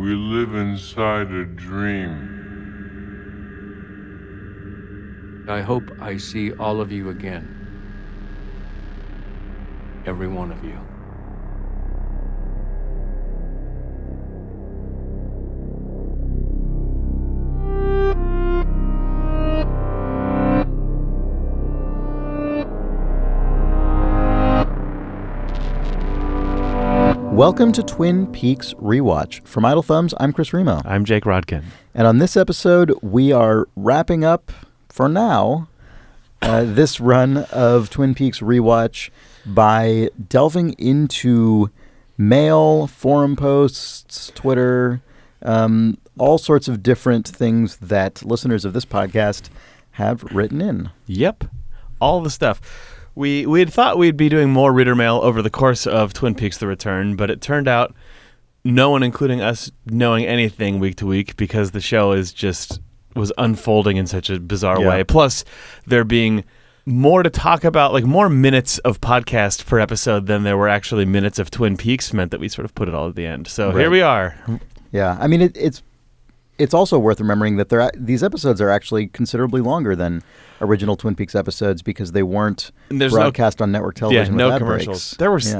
We live inside a dream. I hope I see all of you again. Every one of you. Welcome to Twin Peaks Rewatch. From Idle Thumbs, I'm Chris Remo. I'm Jake Rodkin. And on this episode, we are wrapping up, for now, this run of Twin Peaks Rewatch by delving into mail, forum posts, Twitter, all sorts of different things that listeners of this podcast have written in. Yep, all the stuff. We had thought we'd be doing more reader mail over the course of Twin Peaks: The Return, but it turned out no one, including us, knowing anything week to week because the show was unfolding in such a bizarre way. Plus, there being more to talk about, like more minutes of podcast per episode than there were actually minutes of Twin Peaks, meant that we sort of put it all at the end. So Here we are. Yeah, I mean, it's also worth remembering that these episodes are actually considerably longer than original Twin Peaks episodes because they weren't broadcast on network television. Yeah, with no ad commercials. breaks.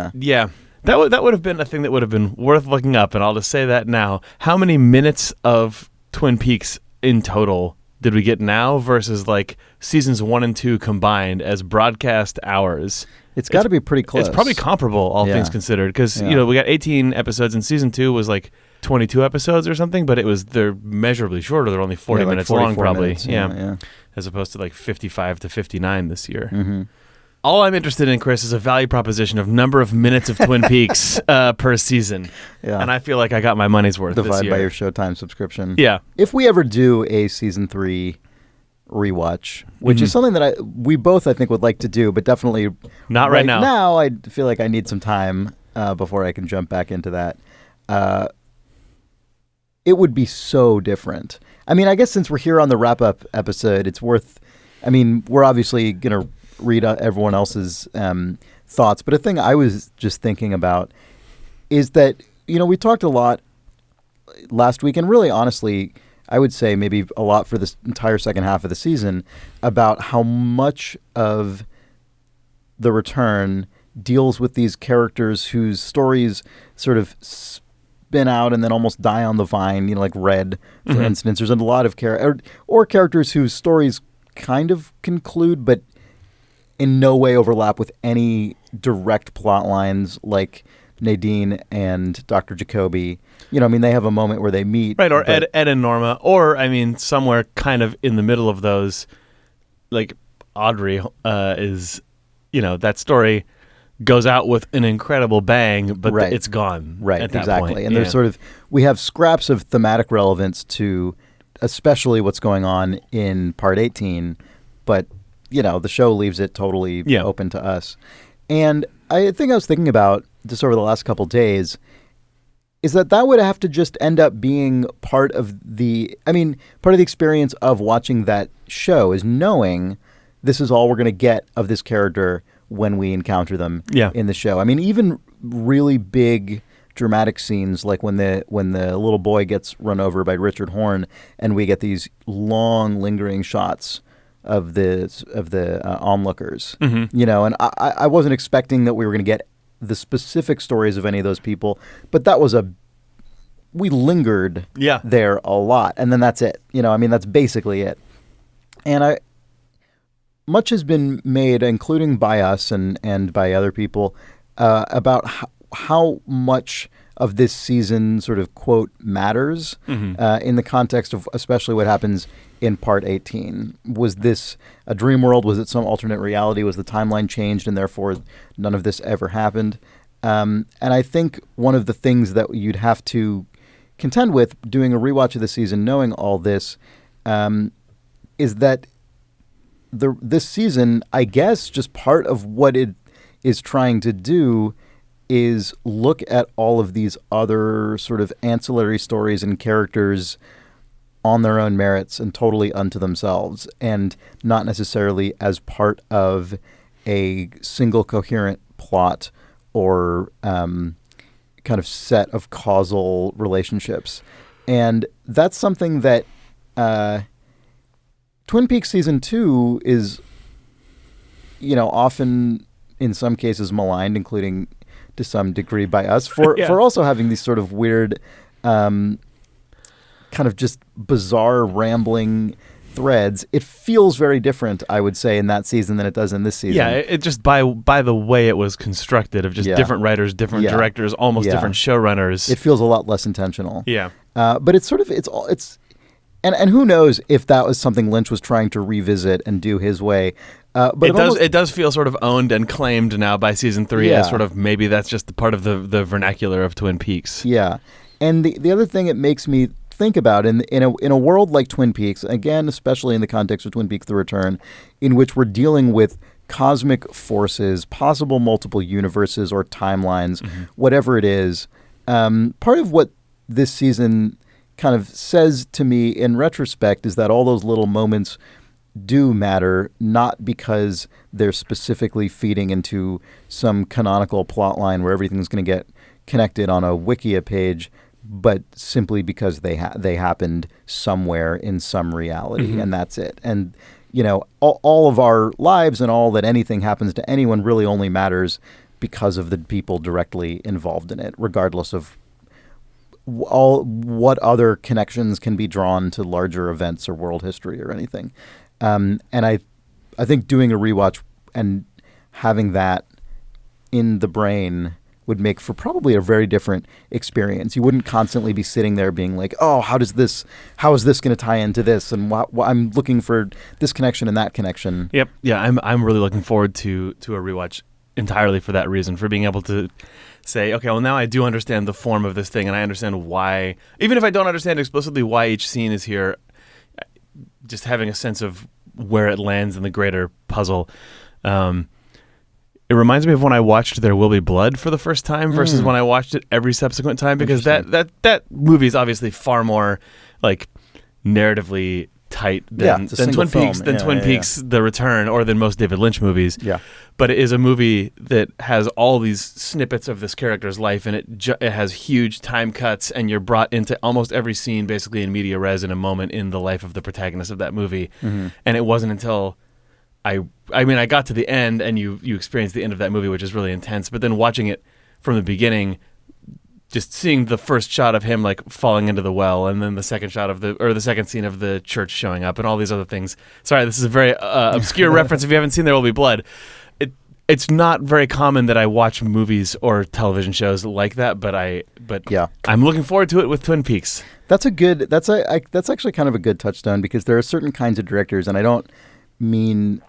That would have been a thing that would have been worth looking up, and I'll just say that now. How many minutes of Twin Peaks in total did we get now versus like seasons 1 and 2 combined as broadcast hours? It's got to be pretty close. It's probably comparable, all things considered, because we got 18 episodes, and season 2 was like 22 episodes or something, but they're measurably shorter. They're only 40 minutes long, probably. Minutes, as opposed to like 55 to 59 this year. Mm-hmm. All I'm interested in, Chris, is a value proposition of number of minutes of Twin Peaks per season. Yeah. And I feel like I got my money's worth this year. Divide by your Showtime subscription. Yeah. If we ever do a season 3 rewatch, which is something that we both, I think, would like to do, but definitely not right now. Now, I feel like I need some time before I can jump back into that. It would be so different. I mean, I guess since we're here on the wrap-up episode, it's worth... I mean, we're obviously going to read out everyone else's thoughts, but a thing I was just thinking about is that, we talked a lot last week, and really, honestly, I would say maybe a lot for this entire second half of the season, about how much of The Return deals with these characters whose stories sort of spin out and then almost die on the vine, like Red, for instance. There's a lot of or characters whose stories kind of conclude, but in no way overlap with any direct plot lines, like Nadine and Dr. Jacoby. They have a moment where they meet. Right, or Ed and Norma, or, somewhere kind of in the middle of those, like Audrey is, that story goes out with an incredible bang, but it's gone. Right, at that exactly. point. And there's we have scraps of thematic relevance to especially what's going on in part 18, but, the show leaves it totally open to us. And I think I was thinking about, just over the last couple days, is that would have to just end up being part of the experience of watching that show, is knowing this is all we're going to get of this character when we encounter them in the show. I mean, even really big dramatic scenes, like when the little boy gets run over by Richard Horne, and we get these long, lingering shots of the onlookers. And I wasn't expecting that we were going to get the specific stories of any of those people, but we lingered there a lot, and then that's it. That's basically it. And much has been made, including by us and by other people, about how much of this season sort of, quote, matters in the context of especially what happens in part 18. Was this a dream world? Was it some alternate reality? Was the timeline changed and therefore none of this ever happened? And I think one of the things that you'd have to contend with doing a rewatch of the season, knowing all this, is that this season, I guess, just part of what it is trying to do is look at all of these other sort of ancillary stories and characters on their own merits and totally unto themselves, and not necessarily as part of a single coherent plot or kind of set of causal relationships. And that's something that Twin Peaks Season 2 is, often in some cases maligned, including to some degree by us, for also having these sort of weird, kind of just bizarre, rambling threads. It feels very different, I would say, in that season than it does in this season. Yeah, it just by the way it was constructed, of just different writers, different directors, almost different showrunners. It feels a lot less intentional. Yeah. But it's sort of, and who knows if that was something Lynch was trying to revisit and do his way. But it does feel sort of owned and claimed now by season 3 as sort of, maybe that's just the part of the vernacular of Twin Peaks. Yeah. And the other thing it makes me think about in a world like Twin Peaks, again, especially in the context of Twin Peaks The Return, in which we're dealing with cosmic forces, possible multiple universes or timelines, whatever it is, part of what this season kind of says to me in retrospect is that all those little moments do matter, not because they're specifically feeding into some canonical plot line where everything's going to get connected on a Wikia page, but simply because they happened somewhere in some reality, and that's it. And, all of our lives and all that anything happens to anyone really only matters because of the people directly involved in it, regardless of what other connections can be drawn to larger events or world history or anything. And I think doing a rewatch and having that in the brain would make for probably a very different experience. You wouldn't constantly be sitting there being like, oh, how is this going to tie into this? And I'm looking for this connection and that connection. Yep. Yeah. I'm really looking forward to a rewatch entirely for that reason, for being able to say, okay, well, now I do understand the form of this thing, and I understand why, even if I don't understand explicitly why each scene is here, just having a sense of where it lands in the greater puzzle. It reminds me of when I watched There Will Be Blood for the first time versus when I watched it every subsequent time, because that movie is obviously far more like narratively tight than Twin Peaks, Twin Peaks The Return, or than most David Lynch movies. Yeah. But it is a movie that has all these snippets of this character's life, and it has huge time cuts, and you're brought into almost every scene basically in media res in a moment in the life of the protagonist of that movie. And it wasn't until I got to the end, and you experienced the end of that movie, which is really intense, but then watching it from the beginning, just seeing the first shot of him like falling into the well, and then the second shot of the second scene of the church showing up, and all these other things. Sorry, this is a very obscure reference if you haven't seen There Will Be Blood. It's not very common that I watch movies or television shows like that, but I'm looking forward to it with Twin Peaks. That's actually kind of a good touchstone, because there are certain kinds of directors, and I don't mean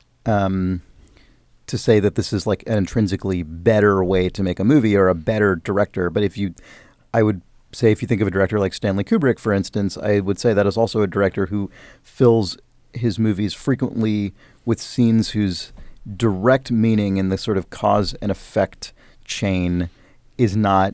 to say that this is like an intrinsically better way to make a movie or a better director, but I would say if you think of a director like Stanley Kubrick, for instance, I would say that is also a director who fills his movies frequently with scenes whose direct meaning in the sort of cause and effect chain is not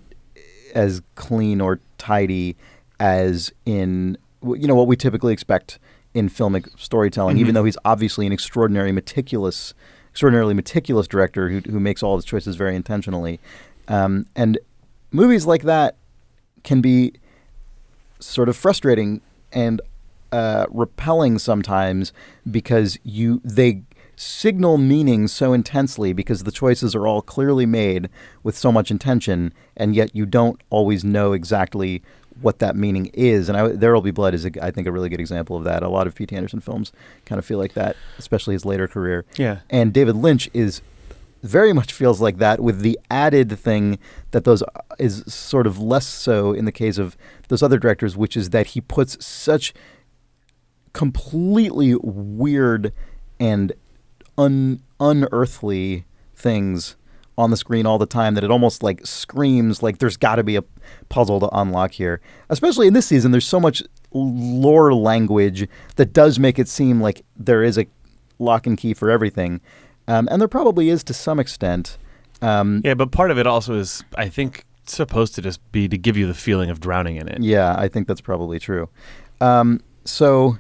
as clean or tidy as in what we typically expect in filmic storytelling, even though he's obviously an extraordinarily meticulous director who makes all his choices very intentionally. And movies like that can be sort of frustrating and repelling sometimes, because they signal meaning so intensely because the choices are all clearly made with so much intention, and yet you don't always know exactly what that meaning is. And There Will Be Blood is, I think, a really good example of that. A lot of P.T. Anderson films kind of feel like that, especially his later career. Yeah. And David Lynch very much feels like that, with the added thing that is sort of less so in the case of those other directors, which is that he puts such completely weird and unearthly things on the screen all the time that it almost like screams like there's got to be a puzzle to unlock here. Especially in this season, there's so much lore language that does make it seem like there is a lock and key for everything. And there probably is to some extent. Yeah, but part of it also is, I think, supposed to just be to give you the feeling of drowning in it. Yeah, I think that's probably true. So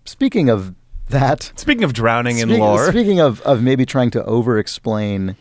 speaking of that... Speaking of drowning in lore... Speaking of maybe trying to over-explain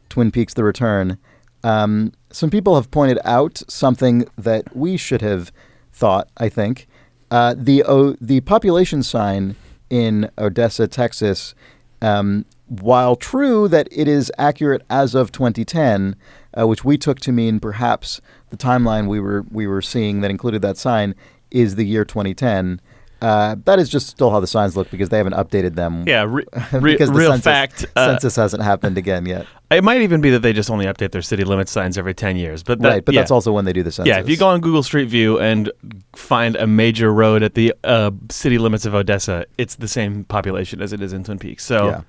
Twin Peaks The Return, Some people have pointed out something that we should have thought, I think. The population sign in Odessa, Texas, while true that it is accurate as of 2010, which we took to mean perhaps the timeline we were seeing that included that sign is the year 2010. That is just still how the signs look because they haven't updated them. Yeah, because the real fact. Census hasn't happened again yet. It might even be that they just only update their city limit signs every 10 years. But that's also when they do the census. Yeah, if you go on Google Street View and find a major road at the city limits of Odessa, it's the same population as it is in Twin Peaks. So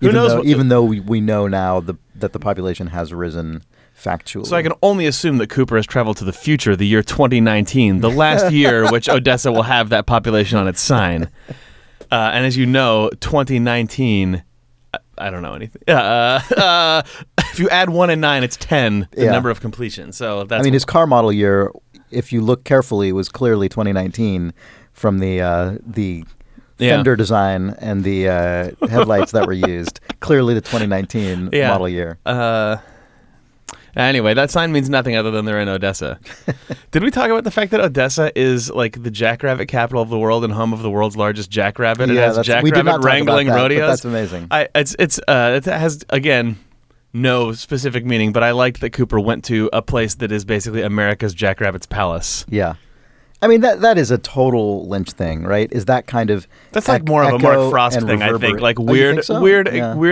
who knows? Even though we know now that the population has risen factually. So I can only assume that Cooper has traveled to the future, the year 2019, the last year which Odessa will have that population on its sign. And as you know, 2019, I don't know anything. If you add 1 and 9, it's 10, the number of completion. So that's his car model year, if you look carefully, was clearly 2019 from the fender design and the headlights that were used. Clearly the 2019 model year. Anyway, that sign means nothing other than they're in Odessa. Did we talk about the fact that Odessa is like the jackrabbit capital of the world and home of the world's largest jackrabbit? It has jackrabbit wrangling rodeos. That's amazing. It has, again, no specific meaning, but I liked that Cooper went to a place that is basically America's Jackrabbit's palace. Yeah. I mean, that is a total Lynch thing, right? Is that kind of that's like more of a Mark Frost thing, I think. Like weird,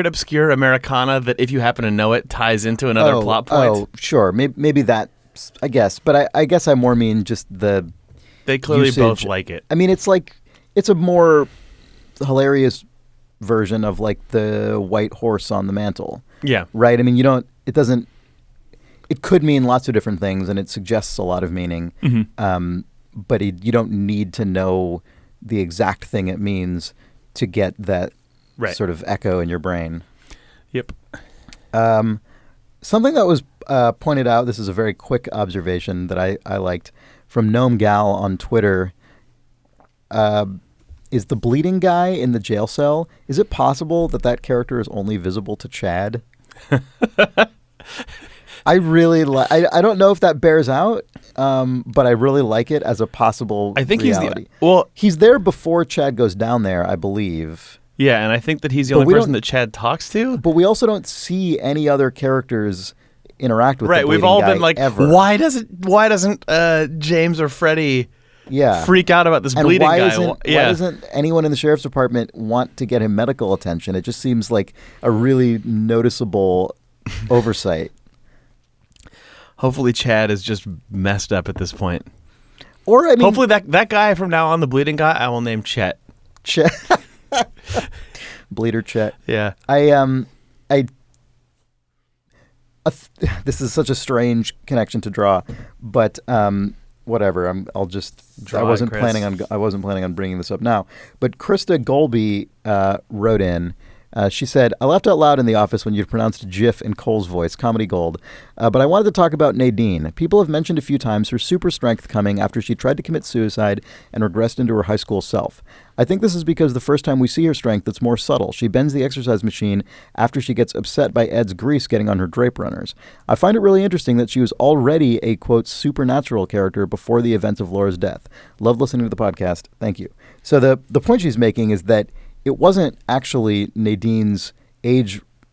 obscure Americana that if you happen to know it ties into another plot point. Oh, sure, maybe that, I guess. But I guess I more mean just the they clearly usage. Both like it. I mean, it's a more hilarious version of like the white horse on the mantle. Yeah. Right. I mean, it could mean lots of different things, and it suggests a lot of meaning. Mm-hmm. But you don't need to know the exact thing it means to get that sort of echo in your brain. Yep. Something that was pointed out, this is a very quick observation that I liked, from Gnome Gal on Twitter, is the bleeding guy in the jail cell, is it possible that character is only visible to Chad? I really I don't know if that bears out, but I really like it as a possible reality. He's there before Chad goes down there, I believe. Yeah, and I think that he's the only person that Chad talks to. But we also don't see any other characters interact with the bleeding we've all guy been like, ever. why doesn't James or Freddie freak out about this bleeding guy? Why doesn't anyone in the sheriff's department want to get him medical attention? It just seems like a really noticeable oversight. Hopefully Chad is just messed up at this point. Or I mean, hopefully that guy from now on, the bleeding guy, I will name Chet. Bleeder Chet. Yeah. This is such a strange connection to draw, but whatever. I'll just draw. I wasn't planning on bringing this up now. But Krista Golby wrote in. She said, I laughed out loud in the office when you pronounced GIF in Cole's voice, comedy gold. But I wanted to talk about Nadine. People have mentioned a few times her super strength coming after she tried to commit suicide and regressed into her high school self. I think this is because the first time we see her strength, it's more subtle. She bends the exercise machine after she gets upset by Ed's grease getting on her drape runners. I find it really interesting that she was already a, quote, supernatural character before the events of Laura's death. Love listening to the podcast. Thank you. So the point she's making is that it wasn't actually Nadine's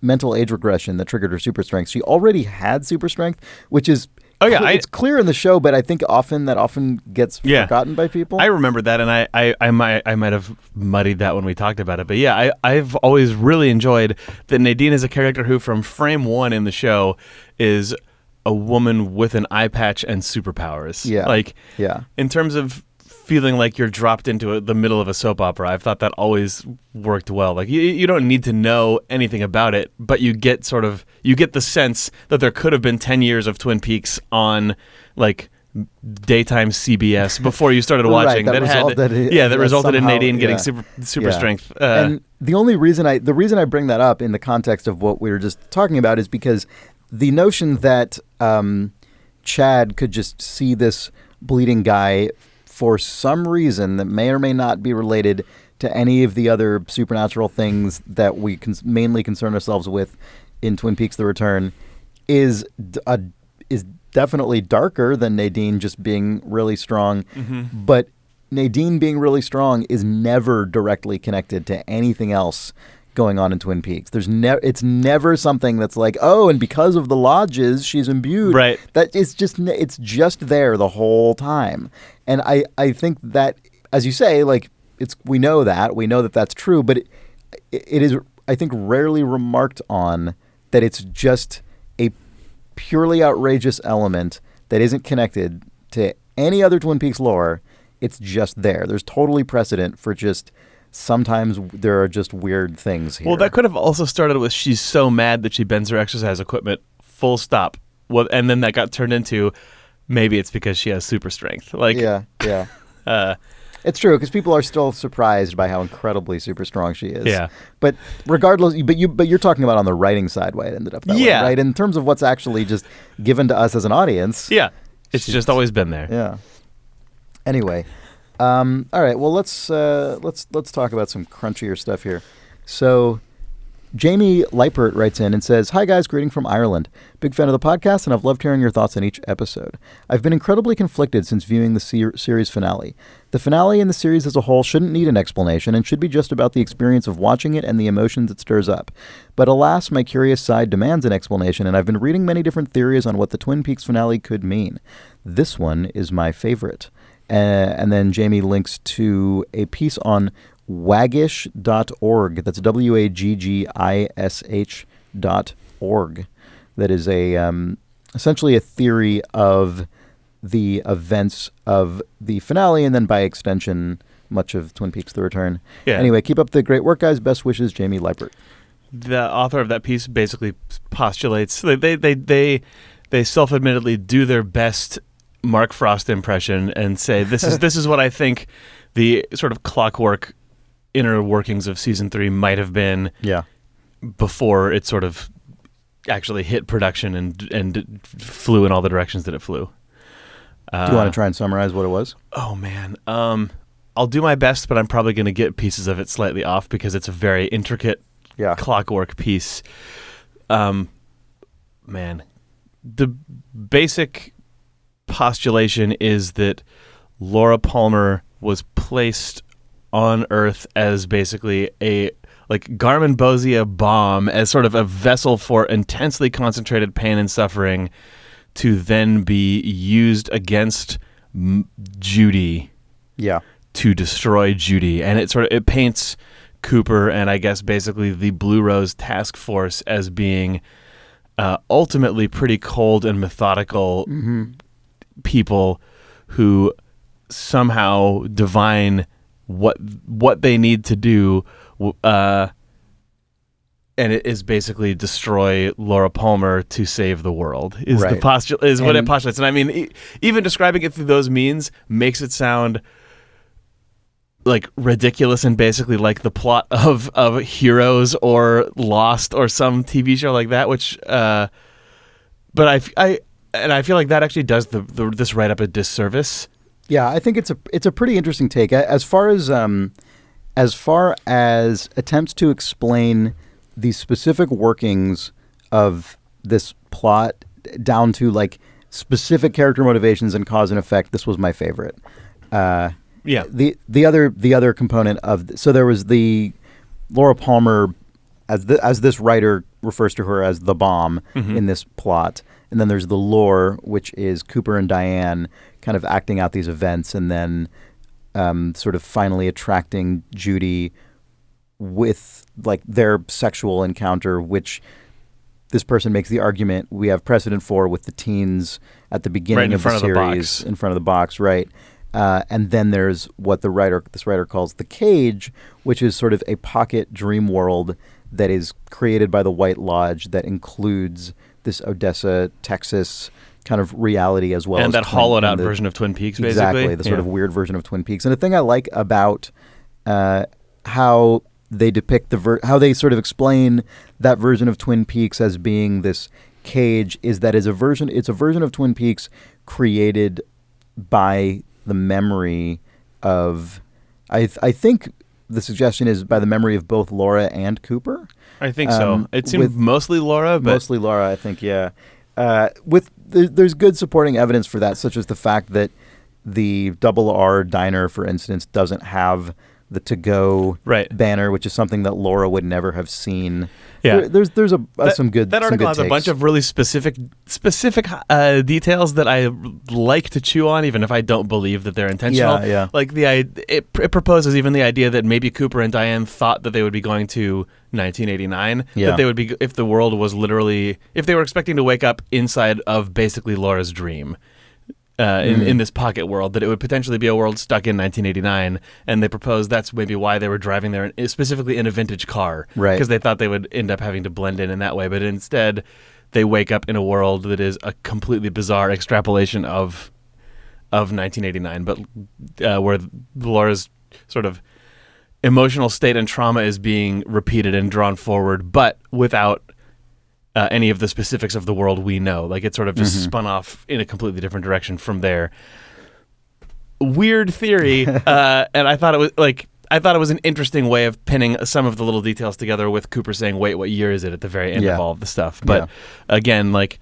mental age regression that triggered her super strength. She already had super strength, which is it's clear in the show, but I think often gets forgotten by people. I remember that, and I might have muddied that when we talked about it. But yeah, I've always really enjoyed that Nadine is a character who, from frame one in the show, is a woman with an eye patch and superpowers. Yeah. In terms of feeling like you're dropped into the middle of a soap opera, I've thought that always worked well. Like you don't need to know anything about it, but you get the sense that there could have been 10 years of Twin Peaks on like daytime CBS before you started watching that resulted in Nadine getting super strength. And the reason I bring that up in the context of what we were just talking about is because the notion that Chad could just see this bleeding guy for some reason that may or may not be related to any of the other supernatural things that we mainly concern ourselves with in Twin Peaks: The Return is definitely darker than Nadine just being really strong, but Nadine being really strong is never directly connected to anything else going on in Twin Peaks. It's never something that's like, oh, and because of the lodges, she's imbued. Right. It's just there the whole time. And I think that, as you say, like we know that that's true, but it is, I think, rarely remarked on that it's just a purely outrageous element that isn't connected to any other Twin Peaks lore. It's just there. There's totally precedent for just sometimes there are just weird things here. Well, that could have also started with she's so mad that she bends her exercise equipment, full stop. Well, and then that got turned into maybe it's because she has super strength. Like, yeah. It's true, because people are still surprised by how incredibly super strong she is. Yeah. But regardless, but you're talking about on the writing side why it ended up that way, right? In terms of what's actually just given to us as an audience. Yeah. It's just always been there. Yeah. Anyway, all right. Well, let's talk about some crunchier stuff here. So, Jamie Leipert writes in and says, "Hi guys, greeting from Ireland. Big fan of the podcast, and I've loved hearing your thoughts on each episode. I've been incredibly conflicted since viewing the series finale. The finale and the series as a whole shouldn't need an explanation and should be just about the experience of watching it and the emotions it stirs up. But alas, my curious side demands an explanation, and I've been reading many different theories on what the Twin Peaks finale could mean. This one is my favorite." And then Jamie links to a piece on waggish.org. That's WAGGISH.org. That is essentially a theory of the events of the finale and then by extension much of Twin Peaks The Return. Yeah. Anyway, keep up the great work, guys. Best wishes, Jamie Leipert. The author of that piece basically postulates they self-admittedly do their best Mark Frost impression and say this is what I think the sort of clockwork inner workings of season 3 might have been before it sort of actually hit production and flew in all the directions that it flew. Do you want to try and summarize what it was? Oh man, I'll do my best, but I'm probably going to get pieces of it slightly off because it's a very intricate clockwork piece. Man, the basic postulation is that Laura Palmer was placed on Earth as basically a Garmonbozia bomb, as sort of a vessel for intensely concentrated pain and suffering to then be used against Judy to destroy Judy. And it paints Cooper and I guess basically the Blue Rose Task Force as being ultimately pretty cold and methodical people who somehow divine what they need to do, and it is basically destroy Laura Palmer to save the world. Is the what it postulates, and I mean, even describing it through those means makes it sound like ridiculous and basically like the plot of Heroes or Lost or some TV show like that. Which, but I feel like that actually does this write up a disservice. Yeah, I think it's a pretty interesting take. As far as attempts to explain the specific workings of this plot down to like specific character motivations and cause and effect, this was my favorite. The other component of so there was the Laura Palmer as this writer refers to her as the bomb in this plot. And then there's the lore, which is Cooper and Diane kind of acting out these events and then sort of finally attracting Judy with like their sexual encounter, which this person makes the argument we have precedent for with the teens at the beginning of the series in front of the box, right? And then there's what this writer calls the cage, which is sort of a pocket dream world that is created by the White Lodge that includes this Odessa, Texas kind of reality as well. And that hollowed out version of Twin Peaks, basically. Exactly, the sort of weird version of Twin Peaks. And the thing I like about how they depict how they sort of explain that version of Twin Peaks as being this cage is that it's a version of Twin Peaks created by the memory of, I think the suggestion is by the memory of both Laura and Cooper. I think so. It seemed mostly Laura. But mostly Laura, I think, yeah. There's good supporting evidence for that, such as the fact that the Double R diner, for instance, doesn't have the to-go banner, which is something that Laura would never have seen. Yeah, there's some good. That article has a bunch of really specific details that I like to chew on, even if I don't believe that they're intentional. Yeah. Like it proposes even the idea that maybe Cooper and Diane thought that they would be going to 1989. That they would be if the world was literally if they were expecting to wake up inside of basically Laura's dream. In this pocket world, that it would potentially be a world stuck in 1989, and they proposed that's maybe why they were driving there, specifically in a vintage car, right? Because they thought they would end up having to blend in that way, but instead they wake up in a world that is a completely bizarre extrapolation of 1989, but where Laura's sort of emotional state and trauma is being repeated and drawn forward, but without any of the specifics of the world we know. Like it sort of just spun off in a completely different direction from there. Weird theory, and I thought it was an interesting way of pinning some of the little details together with Cooper saying, "Wait, what year is it?" at the very end of all of the stuff. But again, like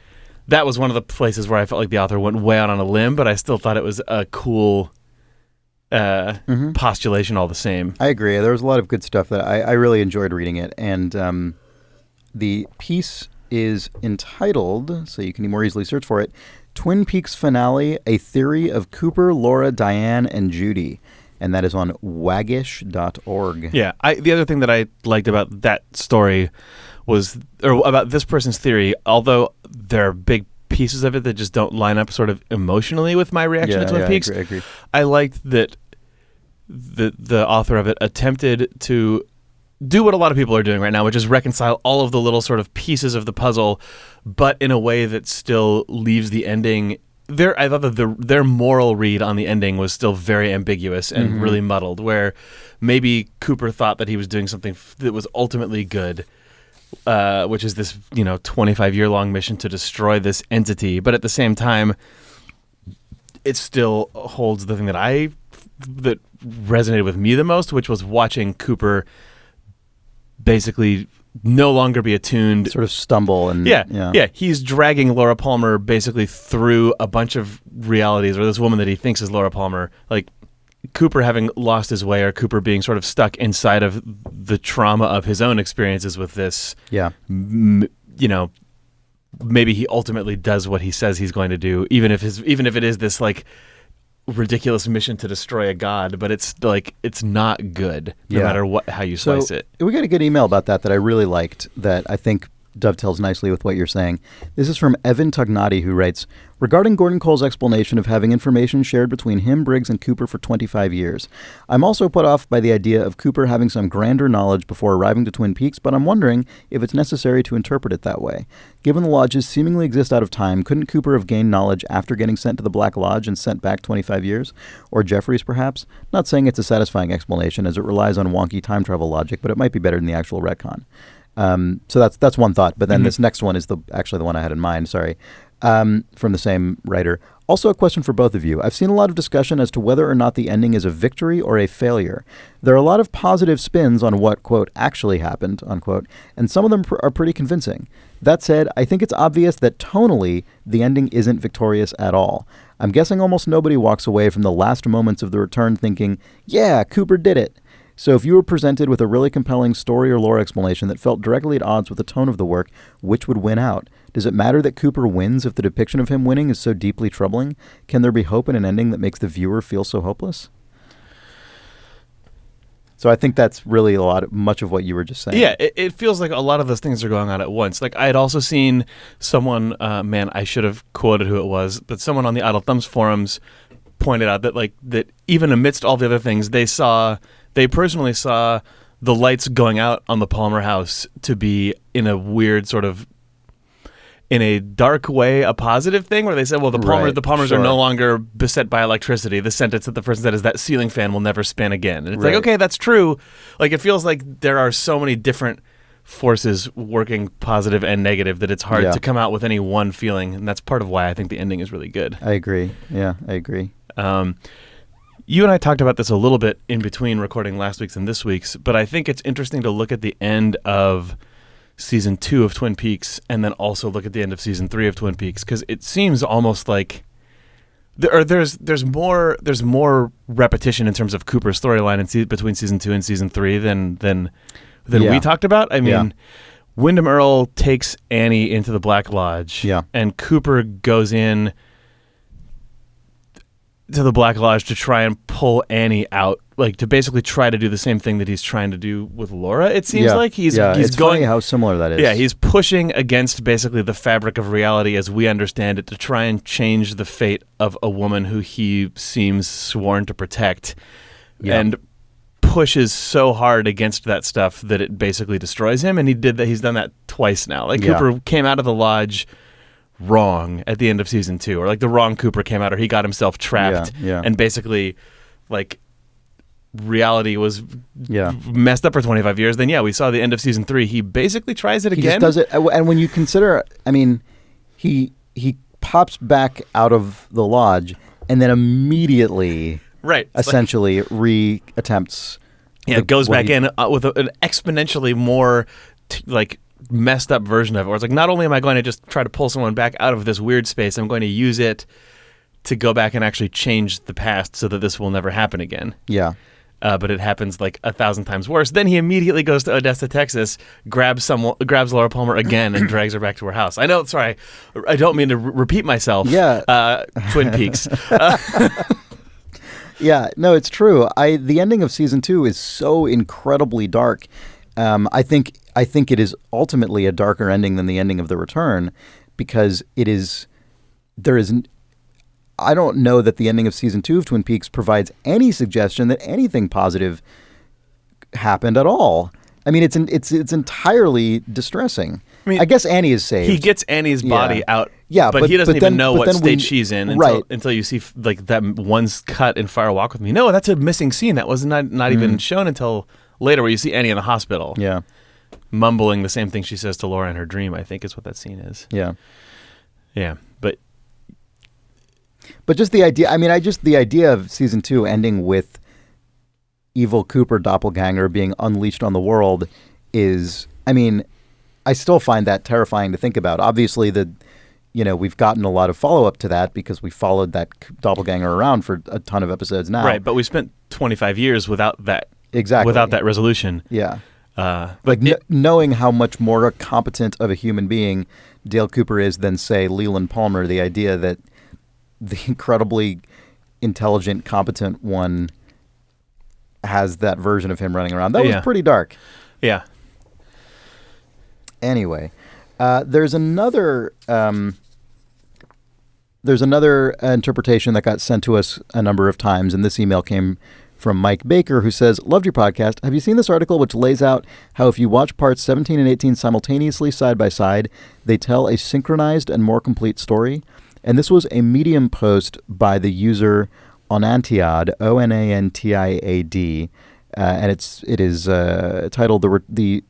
that was one of the places where I felt like the author went way out on a limb, but I still thought it was a cool postulation all the same. I agree. There was a lot of good stuff that I really enjoyed reading it, and the piece is entitled, so you can more easily search for it, Twin Peaks Finale, A Theory of Cooper, Laura, Diane, and Judy. And that is on waggish.org. Yeah. The other thing that I liked about that story was, or about this person's theory, although there are big pieces of it that just don't line up sort of emotionally with my reaction to Twin Peaks. I agree. I liked that the author of it attempted to do what a lot of people are doing right now, which is reconcile all of the little sort of pieces of the puzzle, but in a way that still leaves the ending. I thought that their moral read on the ending was still very ambiguous and really muddled, where maybe Cooper thought that he was doing something that was ultimately good, which is this 25-year-long mission to destroy this entity, but at the same time, it still holds the thing that resonated with me the most, which was watching Cooper basically no longer be attuned, sort of stumble, and he's dragging Laura Palmer basically through a bunch of realities, or this woman that he thinks is Laura Palmer, like Cooper having lost his way, or Cooper being sort of stuck inside of the trauma of his own experiences with this. Maybe he ultimately does what he says he's going to do, even if it is this like ridiculous mission to destroy a god, but it's not good no matter how you slice it. We got a good email about that I really liked, that I think dovetails nicely with what you're saying. This is from Evan Tognati, who writes, regarding Gordon Cole's explanation of having information shared between him, Briggs, and Cooper for 25 years. I'm also put off by the idea of Cooper having some grander knowledge before arriving to Twin Peaks, but I'm wondering if it's necessary to interpret it that way. Given the lodges seemingly exist out of time, couldn't Cooper have gained knowledge after getting sent to the Black Lodge and sent back 25 years? Or Jeffries, perhaps? Not saying it's a satisfying explanation, as it relies on wonky time travel logic, but it might be better than the actual retcon. So that's one thought, but then this next one is actually the one I had in mind, sorry, from the same writer. Also a question for both of you. I've seen a lot of discussion as to whether or not the ending is a victory or a failure. There are a lot of positive spins on what, quote, actually happened, unquote, and some of them are pretty convincing. That said, I think it's obvious that tonally, the ending isn't victorious at all. I'm guessing almost nobody walks away from the last moments of the return thinking, yeah, Cooper did it. So if you were presented with a really compelling story or lore explanation that felt directly at odds with the tone of the work, which would win out? Does it matter that Cooper wins if the depiction of him winning is so deeply troubling? Can there be hope in an ending that makes the viewer feel so hopeless? So I think that's really much of what you were just saying. Yeah, it feels like a lot of those things are going on at once. Like I had also seen someone, I should have quoted who it was, but someone on the Idle Thumbs forums pointed out that even amidst all the other things, they personally saw the lights going out on the Palmer house to be in a weird sort of, in a dark way, a positive thing, where they said, well, the Palmers are no longer beset by electricity. The sentence that the person said is that ceiling fan will never spin again. And it's like, okay, that's true. Like, it feels like there are so many different forces working positive and negative that it's hard to come out with any one feeling. And that's part of why I think the ending is really good. I agree. Yeah, I agree. You and I talked about this a little bit in between recording last week's and this week's, but I think it's interesting to look at the end of season 2 of Twin Peaks and then also look at the end of season 3 of Twin Peaks, because it seems almost like there's more repetition in terms of Cooper's storyline between season 2 and season 3 than we talked about. I mean, Wyndham Earl takes Annie into the Black Lodge, and Cooper goes in to the Black Lodge to try and pull Annie out, like to basically try to do the same thing that he's trying to do with Laura. It seems like he's it's going funny how similar that is. Yeah, he's pushing against basically the fabric of reality as we understand it to try and change the fate of a woman who he seems sworn to protect, and pushes so hard against that stuff that it basically destroys him. And he's done that twice now. Like Cooper came out of the lodge wrong at the end of season 2, or like the wrong Cooper came out, or he got himself trapped, and basically like reality was messed up for 25 years. Then we saw the end of season 3. He basically tries it again. He just does it, and when you consider, I mean, he pops back out of the lodge and then immediately, essentially reattempts. Yeah, goes back in with an exponentially more messed up version of it, where it's like, not only am I going to just try to pull someone back out of this weird space, I'm going to use it to go back and actually change the past so that this will never happen again. Yeah. But it happens like 1,000 times worse. Then he immediately goes to Odessa, Texas, grabs Laura Palmer again and drags her back to her house. I know, sorry, I don't mean to repeat myself. Yeah. Twin Peaks. Yeah, no, it's true. The ending of season 2 is so incredibly dark. I think it is ultimately a darker ending than the ending of The Return, because I don't know that the ending of season 2 of Twin Peaks provides any suggestion that anything positive happened at all. I mean, it's entirely distressing. I mean, I guess Annie is saved. He gets Annie's body out. Yeah, but he doesn't even know what state she's in until you see like that one's cut in Fire Walk with Me. No, that's a missing scene. That was not even shown until later, where you see Annie in the hospital. Yeah. Mumbling the same thing she says to Laura in her dream, I think is what that scene is. Yeah. Yeah. But just the idea, the idea of season 2 ending with evil Cooper doppelganger being unleashed on the world is, I still find that terrifying to think about. Obviously, we've gotten a lot of follow-up to that because we followed that doppelganger around for a ton of episodes now. Right, but we spent 25 years without that. Exactly. Without that resolution. Yeah. Knowing how much more competent of a human being Dale Cooper is than, say, Leland Palmer, the idea that the incredibly intelligent, competent one has that version of him running around. That was pretty dark. Yeah. Anyway, there's another interpretation that got sent to us a number of times, and this email came from Mike Baker, who says, "Loved your podcast. Have you seen this article which lays out how if you watch parts 17 and 18 simultaneously side by side, they tell a synchronized and more complete story?" And this was a Medium post by the user Onantiad, Onantiad, and it is titled "The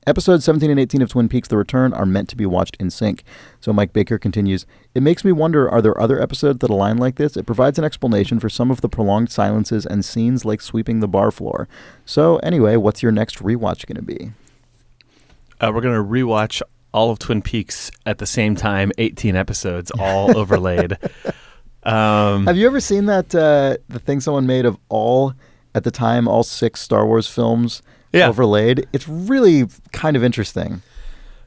Episodes 17 and 18 of Twin Peaks The Return are meant to be watched in sync." So Mike Baker continues, "It makes me wonder, are there other episodes that align like this? It provides an explanation for some of the prolonged silences and scenes like sweeping the bar floor. So anyway, what's your next rewatch going to be?" We're going to rewatch all of Twin Peaks at the same time, 18 episodes, all overlaid. Have you ever seen that the thing someone made of all 6 Star Wars films overlaid? It's really kind of interesting.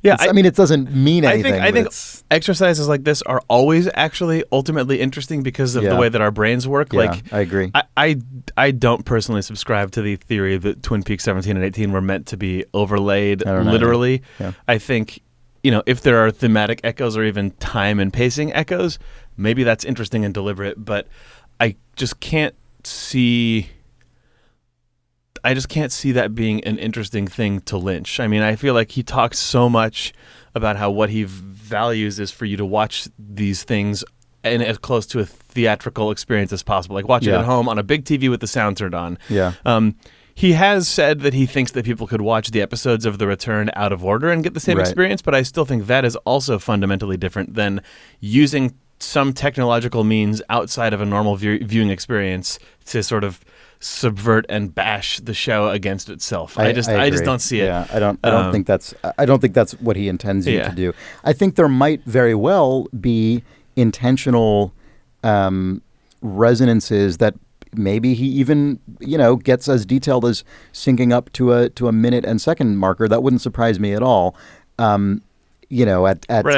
Yeah, it doesn't mean anything. I think exercises like this are always actually ultimately interesting because of the way that our brains work. Yeah, I agree. I don't personally subscribe to the theory that Twin Peaks 17 and 18 were meant to be overlaid literally. Yeah. I think, if there are thematic echoes or even time and pacing echoes, maybe that's interesting and deliberate, but I just can't see that being an interesting thing to Lynch. I feel like he talks so much about how what he values is for you to watch these things and as close to a theatrical experience as possible. Like watch it at home on a big TV with the sound turned on. Yeah. He has said that he thinks that people could watch the episodes of The Return out of order and get the same experience, but I still think that is also fundamentally different than using some technological means outside of a normal viewing experience to sort of subvert and bash the show against itself. I just don't see it. Yeah, I don't think that's what he intends you to do. I think there might very well be intentional resonances that maybe he even, gets as detailed as syncing up to a minute and second marker. That wouldn't surprise me at all. At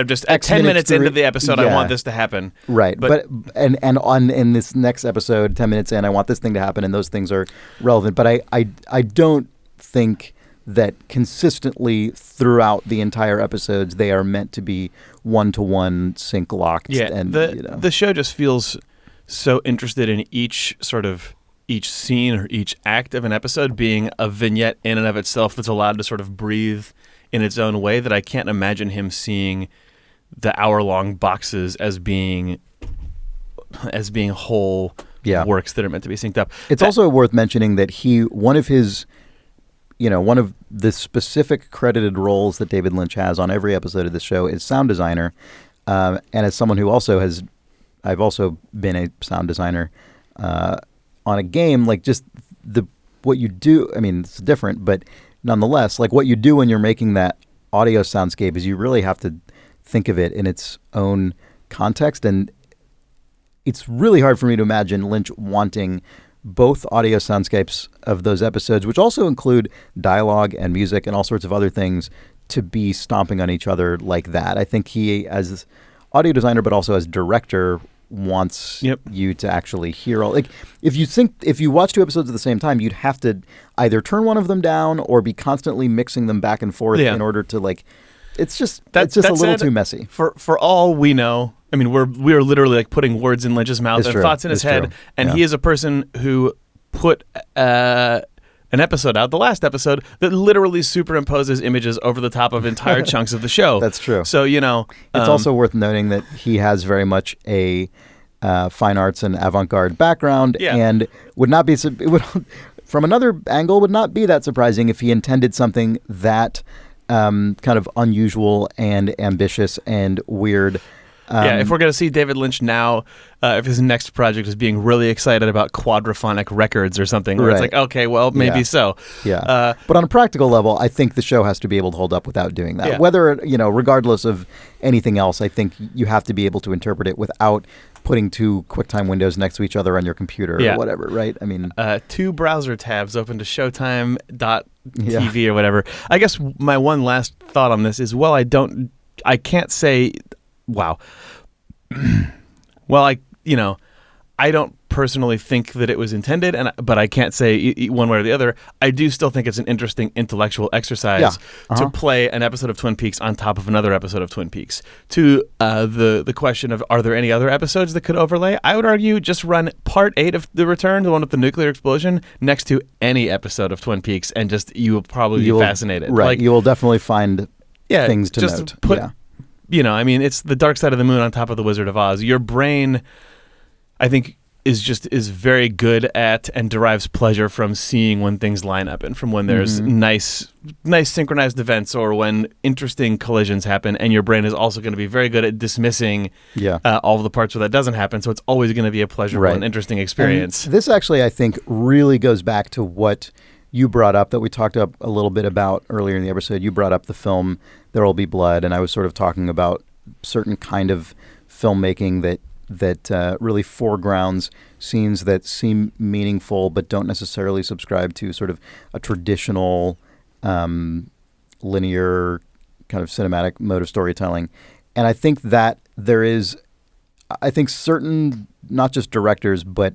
just at 10 minutes into the episode, I want this to happen. Right, but in this next episode, 10 minutes in, I want this thing to happen, and those things are relevant. But I don't think that consistently throughout the entire episodes they are meant to be one-to-one sync locked. Yeah, and the show just feels so interested in each scene or each act of an episode being a vignette in and of itself that's allowed to sort of breathe in its own way, that I can't imagine him seeing the hour-long boxes as being whole works that are meant to be synced up. It's also worth mentioning that one of the specific credited roles that David Lynch has on every episode of the show is sound designer. And as someone who I've also been a sound designer on a game, like just what you do. I mean, it's different, but nonetheless, like what you do when you're making that audio soundscape is you really have to think of it in its own context. And it's really hard for me to imagine Lynch wanting both audio soundscapes of those episodes, which also include dialogue and music and all sorts of other things, to be stomping on each other like that. I think he, as audio designer, but also as director, wants you to actually hear all. Like if you watch two episodes at the same time, you'd have to either turn one of them down or be constantly mixing them back and forth in order to like. It's just a little too messy. For all we know, I mean, we are literally like putting words in Lynch's mouth and thoughts in his head, and he is a person who put an episode out, the last episode, that literally superimposes images over the top of entire chunks of the show. That's true. So, it's also worth noting that he has very much a fine arts and avant-garde background, and would not be, from another angle, would not be that surprising if he intended something that kind of unusual and ambitious and weird. If we're going to see David Lynch now, if his next project is being really excited about quadraphonic records or something, where it's like, okay, well, maybe so. Yeah. But on a practical level, I think the show has to be able to hold up without doing that. Whether, regardless of anything else, I think you have to be able to interpret it without putting two QuickTime windows next to each other on your computer or whatever, right? I mean, two browser tabs open to Showtime.tv or whatever. I guess my one last thought on this is, I can't say... Wow. Well, I don't personally think that it was intended, but I can't say one way or the other. I do still think it's an interesting intellectual exercise to play an episode of Twin Peaks on top of another episode of Twin Peaks. To the question of, are there any other episodes that could overlay? I would argue just run part 8 of The Return, the one with the nuclear explosion, next to any episode of Twin Peaks, and you will probably be fascinated. Right. Like, you will definitely find things to note. It's the Dark Side of the Moon on top of the Wizard of Oz. Your brain, I think, is very good at and derives pleasure from seeing when things line up and from when there's nice synchronized events or when interesting collisions happen. And your brain is also going to be very good at dismissing all of the parts where that doesn't happen. So it's always going to be a pleasurable and interesting experience. And this actually, I think, really goes back to what you brought up that we talked up a little bit about earlier in the episode. You brought up the film There Will Be Blood, and I was sort of talking about certain kind of filmmaking that really foregrounds scenes that seem meaningful but don't necessarily subscribe to sort of a traditional linear kind of cinematic mode of storytelling. And I think that there is, certain, not just directors, but,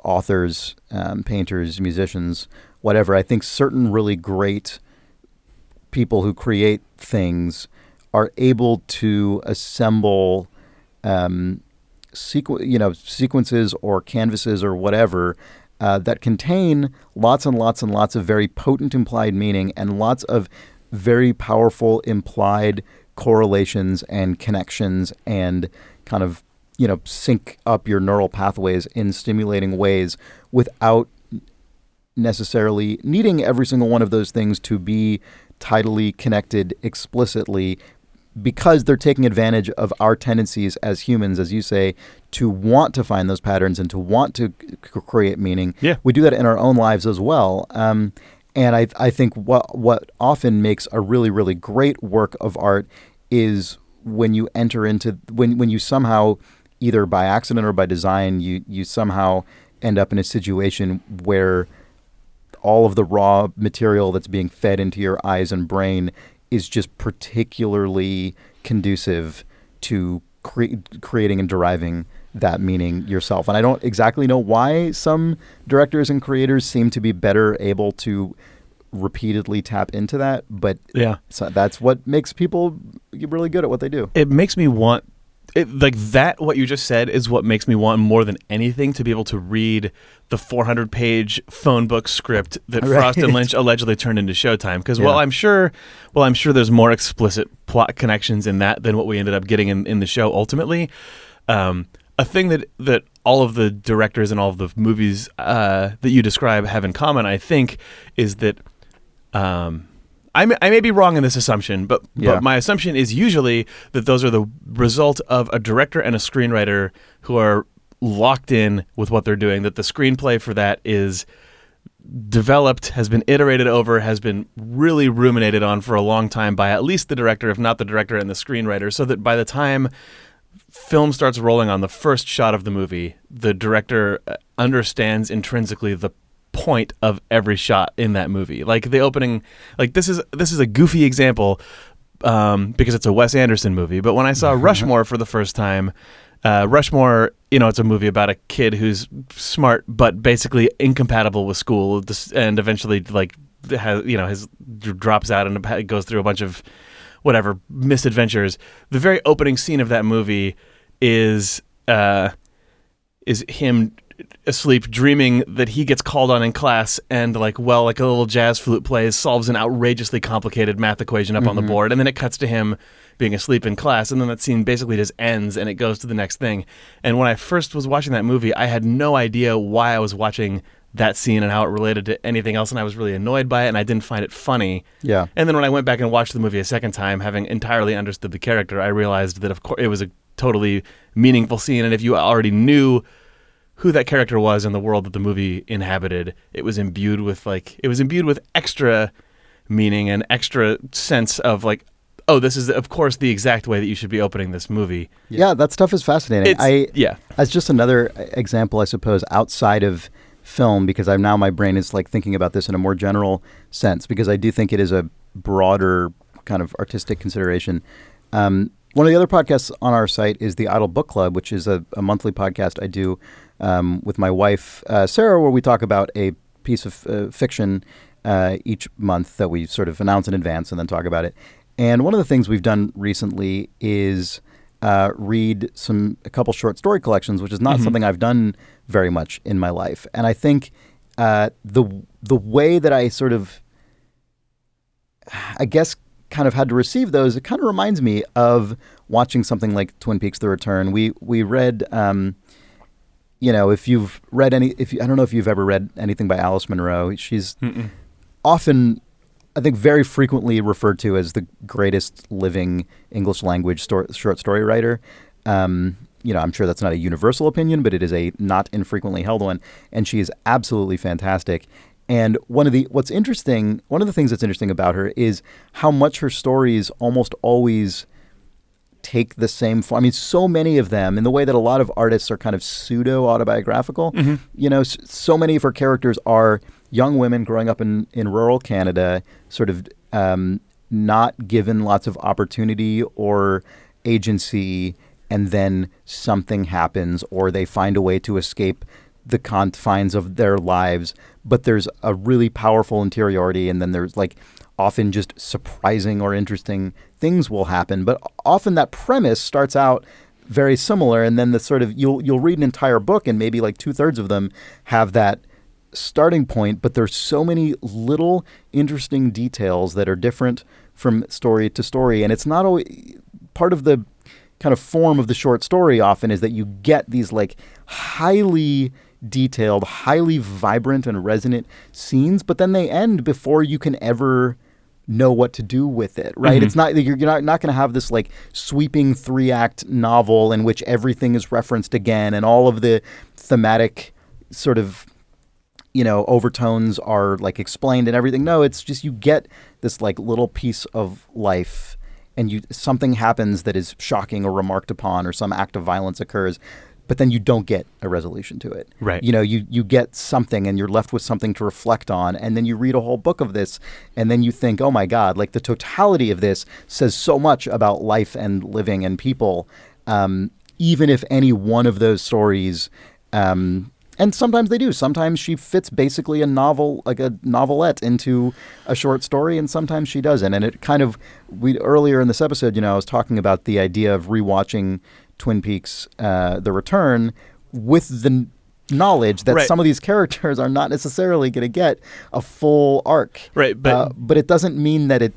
authors, painters, musicians, whatever. I think certain really great people who create things are able to assemble sequences or canvases or whatever that contain lots and lots and lots of very potent implied meaning and lots of very powerful implied correlations and connections and kind of sync up your neural pathways in stimulating ways without necessarily needing every single one of those things to be tidally connected explicitly, because they're taking advantage of our tendencies as humans, as you say, to want to find those patterns and to want to create meaning. Yeah. We do that in our own lives as well. And I think what often makes a really, really great work of art is when you enter into, when you somehow, either by accident or by design, you somehow end up in a situation where all of the raw material that's being fed into your eyes and brain is just particularly conducive to creating and deriving that meaning yourself. And I don't exactly know why some directors and creators seem to be better able to repeatedly tap into that, but so that's what makes people really good at what they do. It makes me want like that. What you just said is what makes me want more than anything to be able to read the 400-page phone book script that Frost and Lynch allegedly turned into Showtime. Because while I'm sure there's more explicit plot connections in that than what we ended up getting in the show ultimately. A thing that all of the directors and all of the movies that you describe have in common, I think, is that I may be wrong in this assumption, but my assumption is usually that those are the result of a director and a screenwriter who are locked in with what they're doing, that the screenplay for that is developed, has been iterated over, has been really ruminated on for a long time by at least the director, if not the director and the screenwriter, so that by the time film starts rolling on the first shot of the movie, the director understands intrinsically the point of every shot in that movie. Like the opening, like this is a goofy example because it's a Wes Anderson movie, but when I saw Rushmore for the first time, Rushmore, it's a movie about a kid who's smart but basically incompatible with school, and eventually drops out and goes through a bunch of whatever misadventures. The very opening scene of that movie is him asleep, dreaming that he gets called on in class, and like a little jazz flute plays, solves an outrageously complicated math equation up on the board, and then it cuts to him being asleep in class, and then that scene basically just ends and it goes to the next thing. And when I first was watching that movie, I had no idea why I was watching that scene and how it related to anything else, and I was really annoyed by it, and I didn't find it funny. Yeah. And then when I went back and watched the movie a second time, having entirely understood the character, I realized that of course it was a totally meaningful scene, and if you already knew who that character was and the world that the movie inhabited, it was imbued with extra meaning and extra sense of like, oh, this is of course the exact way that you should be opening this movie. Yeah, that stuff is fascinating. As just another example, I suppose, outside of film, because my brain is like thinking about this in a more general sense, because I do think it is a broader kind of artistic consideration. One of the other podcasts on our site is the Idle Book Club, which is a monthly podcast I do with my wife, Sarah, where we talk about a piece of fiction each month that we sort of announce in advance and then talk about it. And one of the things we've done recently is read a couple short story collections, which is not something I've done very much in my life. And I think the way that I sort of, I guess, kind of had to receive those, it kind of reminds me of watching something like Twin Peaks: The Return. We read, if you've read I don't know if you've ever read anything by Alice Munro. She's often, I think, very frequently referred to as the greatest living English language short story writer. I'm sure that's not a universal opinion, but it is a not infrequently held one, and she is absolutely fantastic. And one of the things that's interesting about her is how much her stories almost always take the same form. I mean, so many of them, in the way that a lot of artists are kind of pseudo-autobiographical, so many of her characters are young women growing up in rural Canada, sort of not given lots of opportunity or agency, and then something happens, or they find a way to escape the confines of their lives, but there's a really powerful interiority, and then there's like often just surprising or interesting things will happen. But often that premise starts out very similar, and then the sort of you'll read an entire book, and maybe like 2/3 of them have that starting point, but there's so many little interesting details that are different from story to story, and it's not always part of the kind of form of the short story. Often is that you get these like highly detailed, highly vibrant and resonant scenes, but then they end before you can ever know what to do with it, right? Mm-hmm. It's not you're not going to have this like sweeping 3-act novel in which everything is referenced again and all of the thematic sort of overtones are like explained and everything. No, it's just you get this like little piece of life and something happens that is shocking or remarked upon, or some act of violence occurs, but then you don't get a resolution to it. Right. You get something and you're left with something to reflect on, and then you read a whole book of this and then you think, oh my God, like the totality of this says so much about life and living and people, even if any one of those stories and sometimes they do. Sometimes she fits basically a novel, like a novelette, into a short story, and sometimes she doesn't. And it kind of, earlier in this episode, I was talking about the idea of rewatching Twin Peaks: The Return with the knowledge that some of these characters are not necessarily going to get a full arc. Right, but it doesn't mean that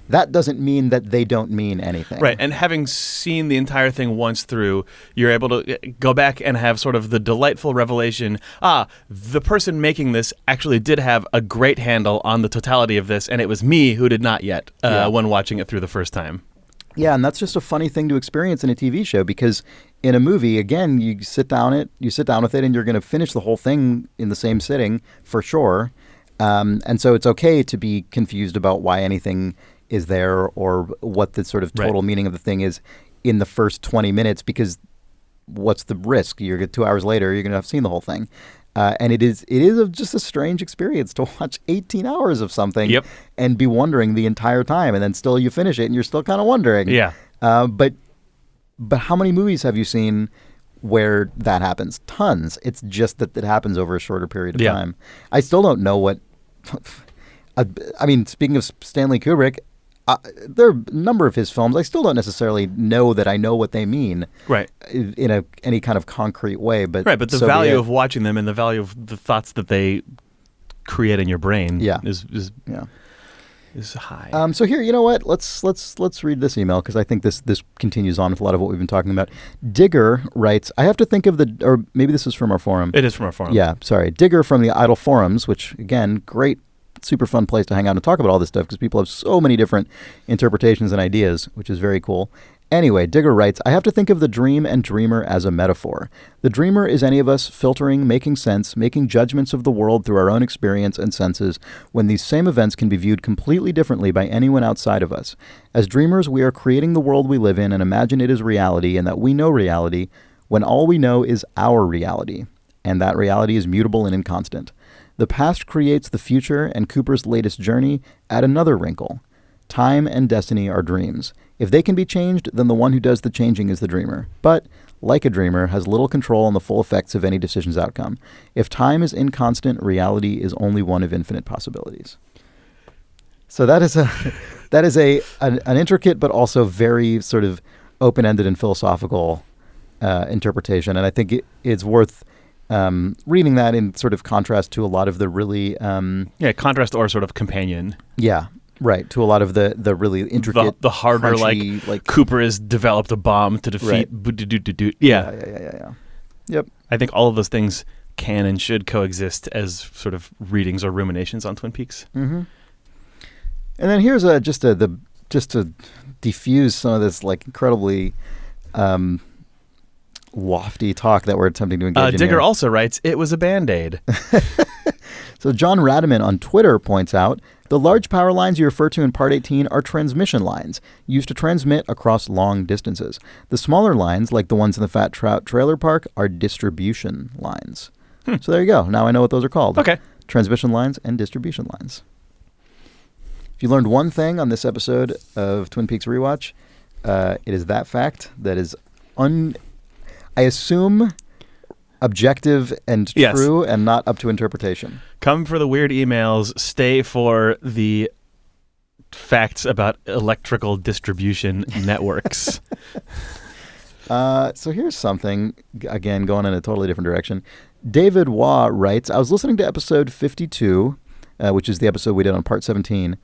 that doesn't mean that they don't mean anything. Right, and having seen the entire thing once through, you're able to go back and have sort of the delightful revelation, the person making this actually did have a great handle on the totality of this, and it was me who did not yet when watching it through the first time. Yeah, and that's just a funny thing to experience in a TV show, because in a movie, again, you sit down with it, and you're going to finish the whole thing in the same sitting for sure. And so it's okay to be confused about why anything is there or what the sort of total meaning of the thing is in the first 20 minutes, because what's the risk? You're 2 hours later, you're going to have seen the whole thing. And it is just a strange experience to watch 18 hours of something and be wondering the entire time, and then still you finish it and you're still kind of wondering. Yeah. But how many movies have you seen where that happens? Tons. It's just that it happens over a shorter period of time. I still don't know what... I mean, speaking of Stanley Kubrick, there are a number of his films. I still don't necessarily know that I know what they mean, in any kind of concrete way. But the value of watching them and the value of the thoughts that they create in your brain is high. So here, you know what? Let's read this email, because I think this continues on with a lot of what we've been talking about. Digger writes, I have to think of or maybe this is from our forum. It is from our forum. Yeah, sorry. Digger from the Idle Forums, which again, great. Super fun place to hang out and talk about all this stuff, because people have so many different interpretations and ideas, which is very cool. Anyway, Digger writes, I have to think of the dream and dreamer as a metaphor. The dreamer is any of us filtering, making sense, making judgments of the world through our own experience and senses, when these same events can be viewed completely differently by anyone outside of us. As dreamers, we are creating the world we live in and imagine it is reality, and that we know reality, when all we know is our reality, and that reality is mutable and inconstant. The past creates the future, and Cooper's latest journey add another wrinkle. Time and destiny are dreams. If they can be changed, then the one who does the changing is the dreamer. But, like a dreamer, has little control on the full effects of any decision's outcome. If time is inconstant, reality is only one of infinite possibilities. So that is an intricate but also very sort of open-ended and philosophical interpretation, and I think it's worth reading that in sort of contrast to a lot of the really... contrast or sort of companion. Yeah, right. To a lot of the really intricate... The harder, crunchy, like Cooper has developed a bomb to defeat... Right. Yeah. Yep. I think all of those things can and should coexist as sort of readings or ruminations on Twin Peaks. Mm-hmm. And then here's just to diffuse some of this like incredibly... lofty talk that we're attempting to engage in Digger here. Also writes, it was a Band-Aid. So John Radiman on Twitter points out, the large power lines you refer to in Part 18 are transmission lines, used to transmit across long distances. The smaller lines, like the ones in the Fat Trout Trailer Park, are distribution lines. So there you go. Now I know what those are called. Okay. Transmission lines and distribution lines. If you learned one thing on this episode of Twin Peaks Rewatch, it is that fact that is I assume objective and true and not up to interpretation. Come for the weird emails, stay for the facts about electrical distribution networks. So here's something, again, going in a totally different direction. David Waugh writes, I was listening to episode 52, which is the episode we did on Part 17,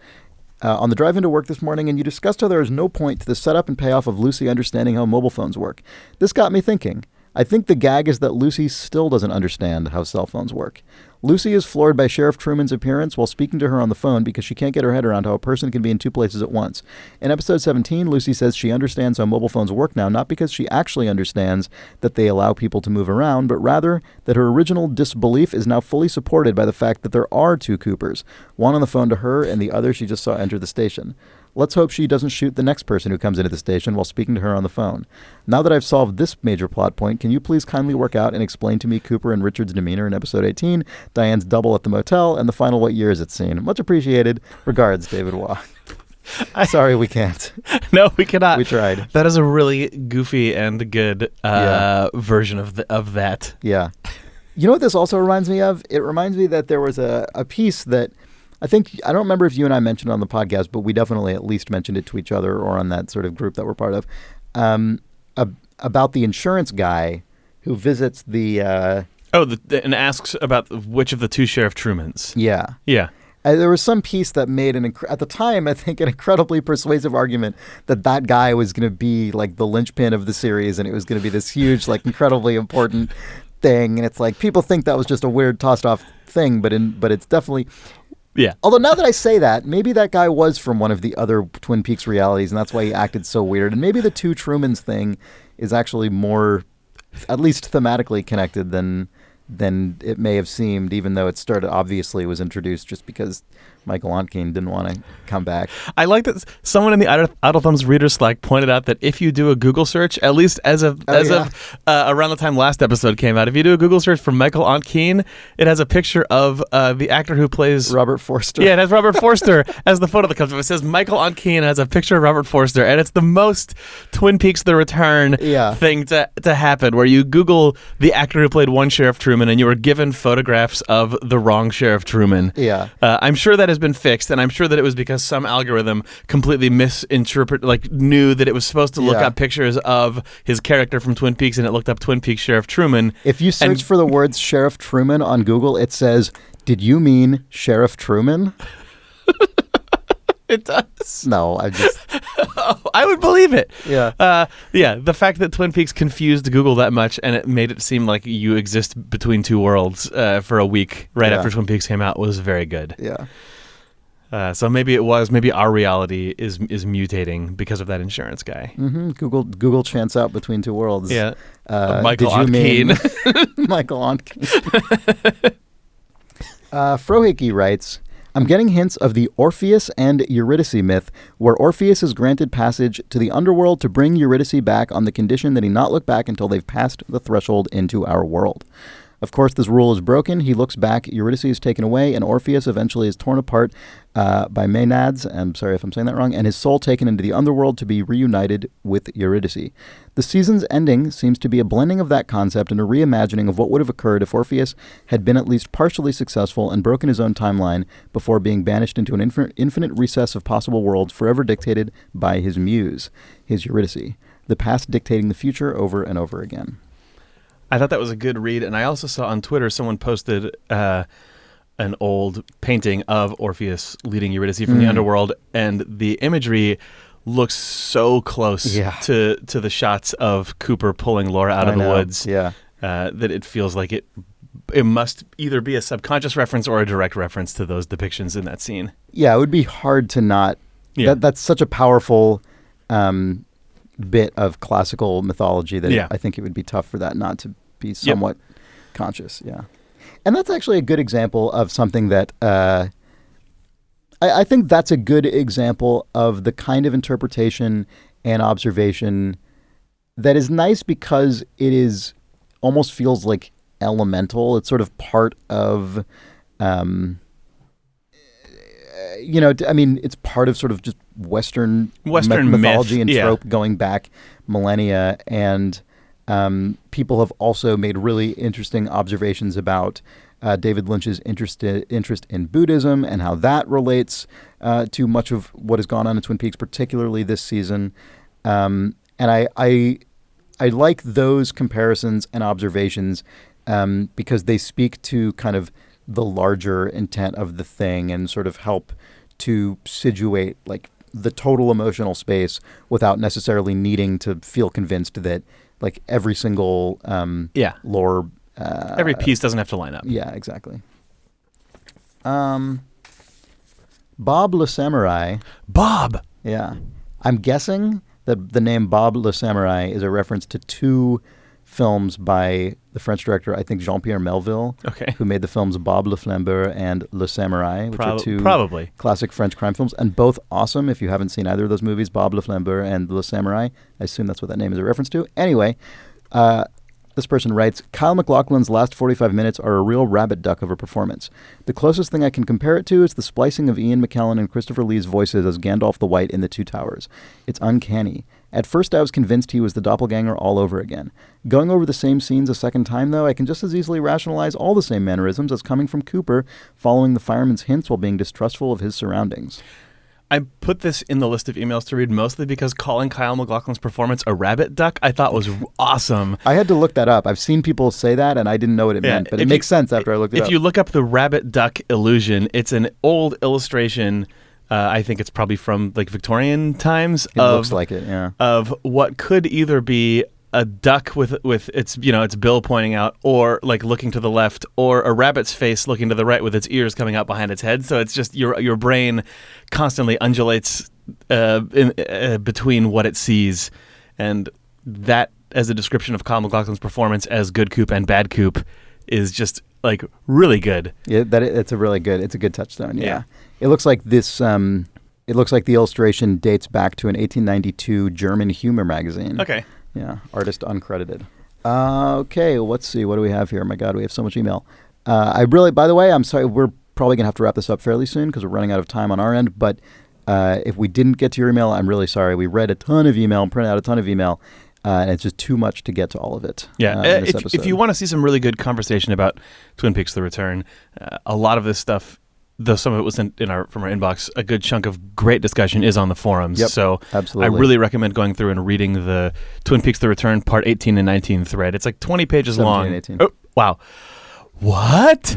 on the drive into work this morning, and you discussed how there is no point to the setup and payoff of Lucy understanding how mobile phones work. This got me thinking. I think the gag is that Lucy still doesn't understand how cell phones work. Lucy is floored by Sheriff Truman's appearance while speaking to her on the phone because she can't get her head around how a person can be in two places at once. In episode 17, Lucy says she understands how mobile phones work now, not because she actually understands that they allow people to move around, but rather that her original disbelief is now fully supported by the fact that there are two Coopers, one on the phone to her and the other she just saw enter the station. Let's hope she doesn't shoot the next person who comes into the station while speaking to her on the phone. Now that I've solved this major plot point, can you please kindly work out and explain to me Cooper and Richard's demeanor in episode 18, Diane's double at the motel, and the final what year is it scene? Much appreciated. Regards, David Waugh. Sorry, we can't. No, we cannot. We tried. That is a really goofy and good version of that. Yeah. You know what this also reminds me of? It reminds me that there was a piece that I don't remember if you and I mentioned it on the podcast, but we definitely at least mentioned it to each other or on that sort of group that we're part of, about the insurance guy who visits the... and asks about which of the two Sheriff Trumans. Yeah. Yeah. There was some piece that made, at the time, I think, an incredibly persuasive argument that guy was going to be like the linchpin of the series, and it was going to be this huge, like, incredibly important thing. And it's like, people think that was just a weird tossed off thing, but it's definitely... Yeah. Although now that I say that, maybe that guy was from one of the other Twin Peaks realities, and that's why he acted so weird. And maybe the two Trumans thing is actually more, at least thematically, connected than it may have seemed, even though it was introduced just because Michael Ontkean didn't want to come back. I like that someone in the Idle Thumbs reader Slack pointed out that if you do a Google search, at least as of around the time last episode came out, if you do a Google search for Michael Ontkean, it has a picture of the actor who plays Robert Forster. Yeah, it has Robert Forster as the photo that comes up. It says Michael Ontkean has a picture of Robert Forster, and it's the most Twin Peaks: The Return thing to happen, where you Google the actor who played one Sheriff Truman, and you were given photographs of the wrong Sheriff Truman. Yeah, I'm sure that has been fixed, and I'm sure that it was because some algorithm completely knew that it was supposed to look up pictures of his character from Twin Peaks, and it looked up Twin Peaks Sheriff Truman. If you search for the words Sheriff Truman on Google, it says, "Did you mean Sheriff Truman?" It does. No, I would believe it. Yeah. The fact that Twin Peaks confused Google that much and it made it seem like you exist between two worlds for a week after Twin Peaks came out was very good. Yeah. So maybe our reality is mutating because of that insurance guy. Mm-hmm. Google chants out between two worlds. Yeah. Michael Ontkean. Michael Ontkean. Frohickey writes, I'm getting hints of the Orpheus and Eurydice myth, where Orpheus is granted passage to the underworld to bring Eurydice back on the condition that he not look back until they've passed the threshold into our world. Of course, this rule is broken. He looks back, Eurydice is taken away, and Orpheus eventually is torn apart by Maenads, I'm sorry if I'm saying that wrong, and his soul taken into the underworld to be reunited with Eurydice. The season's ending seems to be a blending of that concept and a reimagining of what would have occurred if Orpheus had been at least partially successful and broken his own timeline before being banished into an infinite recess of possible worlds forever dictated by his muse, his Eurydice, the past dictating the future over and over again. I thought that was a good read, and I also saw on Twitter someone posted an old painting of Orpheus leading Eurydice from the underworld, and the imagery looks so close to the shots of Cooper pulling Laura out of the woods that it feels like it must either be a subconscious reference or a direct reference to those depictions in that scene. Yeah, it would be hard to not... Yeah. That's such a powerful... bit of classical mythology that I think it would be tough for that not to be somewhat conscious. Yeah. And that's actually a good example of something that I think that's a good example of the kind of interpretation and observation that is nice because it is almost feels like elemental. It's sort of part of it's part of sort of just Western mythology myth, and trope going back millennia. And people have also made really interesting observations about David Lynch's interest in Buddhism and how that relates to much of what has gone on in Twin Peaks, particularly this season. And I like those comparisons and observations because they speak to kind of the larger intent of the thing and sort of help to situate like the total emotional space without necessarily needing to feel convinced that like every single lore. Every piece doesn't have to line up. Yeah, exactly. Bob Le Samurai. Bob. Yeah, I'm guessing that the name Bob Le Samurai is a reference to two films by the French director, I think Jean-Pierre Melville, who made the films Bob le Flambeur and Le Samurai, which are two classic French crime films, and both awesome. If you haven't seen either of those movies, Bob le Flambeur and Le Samurai, I assume that's what that name is a reference to. Anyway, this person writes, Kyle MacLachlan's last 45 minutes are a real rabbit duck of a performance. The closest thing I can compare it to is the splicing of Ian McKellen and Christopher Lee's voices as Gandalf the White in The Two Towers. It's uncanny. At first I was convinced he was the doppelganger all over again. Going over the same scenes a second time, though, I can just as easily rationalize all the same mannerisms as coming from Cooper, following the fireman's hints while being distrustful of his surroundings. I put this in the list of emails to read mostly because calling Kyle MacLachlan's performance a rabbit duck I thought was awesome. I had to look that up. I've seen people say that, and I didn't know what it meant, but it makes sense after I looked it up. If you look up the rabbit duck illusion, it's an old illustration. I think it's probably from like Victorian times. It looks like it, yeah. Of what could either be a duck with its its bill pointing out, or like looking to the left, or a rabbit's face looking to the right with its ears coming out behind its head. So it's just your brain constantly undulates between what it sees, and that as a description of Kyle MacLachlan's performance as good Coop and bad Coop is just like really good. Yeah, it's a good touchstone. Yeah. It looks like this. It looks like the illustration dates back to an 1892 German humor magazine. Okay. Yeah, artist uncredited. Okay, let's see. What do we have here? My God, we have so much email. By the way, I'm sorry. We're probably going to have to wrap this up fairly soon because we're running out of time on our end. But if we didn't get to your email, I'm really sorry. We read a ton of email, printed out a ton of email, and it's just too much to get to all of it. Yeah, if you want to see some really good conversation about Twin Peaks: The Return, a lot of this stuff, though some of it was from our inbox, a good chunk of great discussion is on the forums. Yep, so absolutely. I really recommend going through and reading the Twin Peaks: The Return Part 18 and 19 thread. It's like 20 pages long. 17 and 18. Oh, wow. What?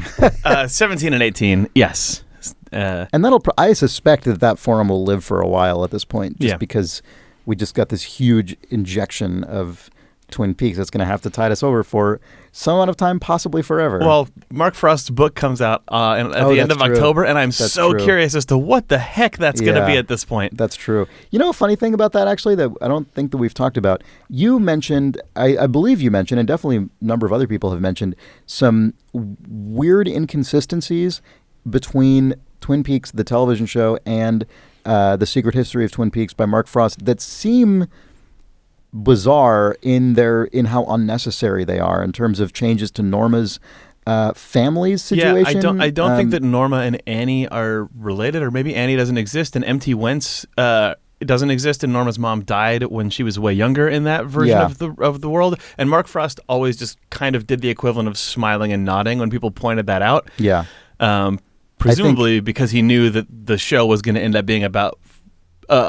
17 and 18, yes. And I suspect that forum will live for a while at this point, because we just got this huge injection of Twin Peaks that's going to have to tide us over for some amount of time, possibly forever. Well, Mark Frost's book comes out at the end of October, and I'm curious as to what the heck that's going to be at this point. That's true. You know, a funny thing about that, actually, that I don't think that we've talked about, you mentioned, I believe you mentioned, and definitely a number of other people have mentioned, some weird inconsistencies between Twin Peaks, the television show, and The Secret History of Twin Peaks by Mark Frost that seem bizarre in how unnecessary they are in terms of changes to Norma's family's situation. Yeah, I don't think that Norma and Annie are related, or maybe Annie doesn't exist, and MT Wentz doesn't exist, and Norma's mom died when she was way younger in that version of the world. And Mark Frost always just kind of did the equivalent of smiling and nodding when people pointed that out. Yeah. Presumably because he knew that the show was going to end up being about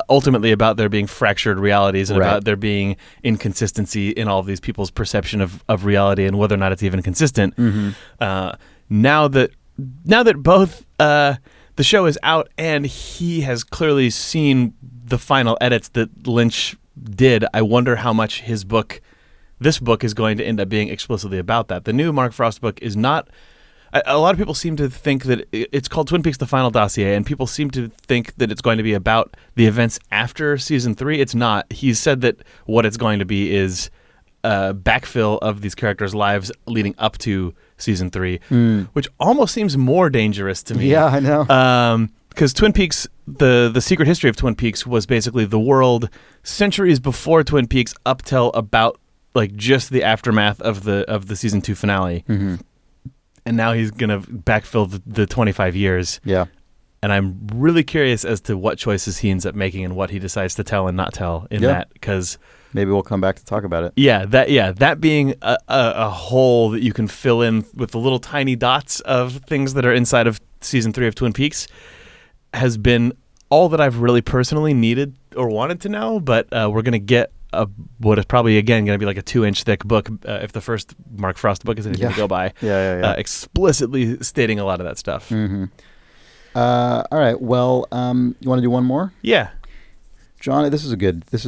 ultimately about there being fractured realities and about there being inconsistency in all of these people's perception of reality and whether or not it's even consistent. Mm-hmm. Now that both the show is out and he has clearly seen the final edits that Lynch did, I wonder how much this book is going to end up being explicitly about that. The new Mark Frost book is not. A lot of people seem to think that it's called Twin Peaks: The Final Dossier, and people seem to think that it's going to be about the events after season 3. It's not. He's said that what it's going to be is backfill of these characters' lives leading up to season 3, which almost seems more dangerous to me. Yeah, I know. Because Twin Peaks, the Secret History of Twin Peaks was basically the world centuries before Twin Peaks up till about like just the aftermath of the season 2 finale. Mm-hmm. And now he's going to backfill the 25 years. Yeah. And I'm really curious as to what choices he ends up making and what he decides to tell and not tell in that. Because maybe we'll come back to talk about it. Yeah, that being a hole that you can fill in with the little tiny dots of things that are inside of season 3 of Twin Peaks has been all that I've really personally needed or wanted to know. But we're going to get what is probably again going to be like a 2-inch thick book if the first Mark Frost book is anything to go by. Yeah. Explicitly stating a lot of that stuff. Mm-hmm. All right. Well, you want to do one more? Yeah. John, this is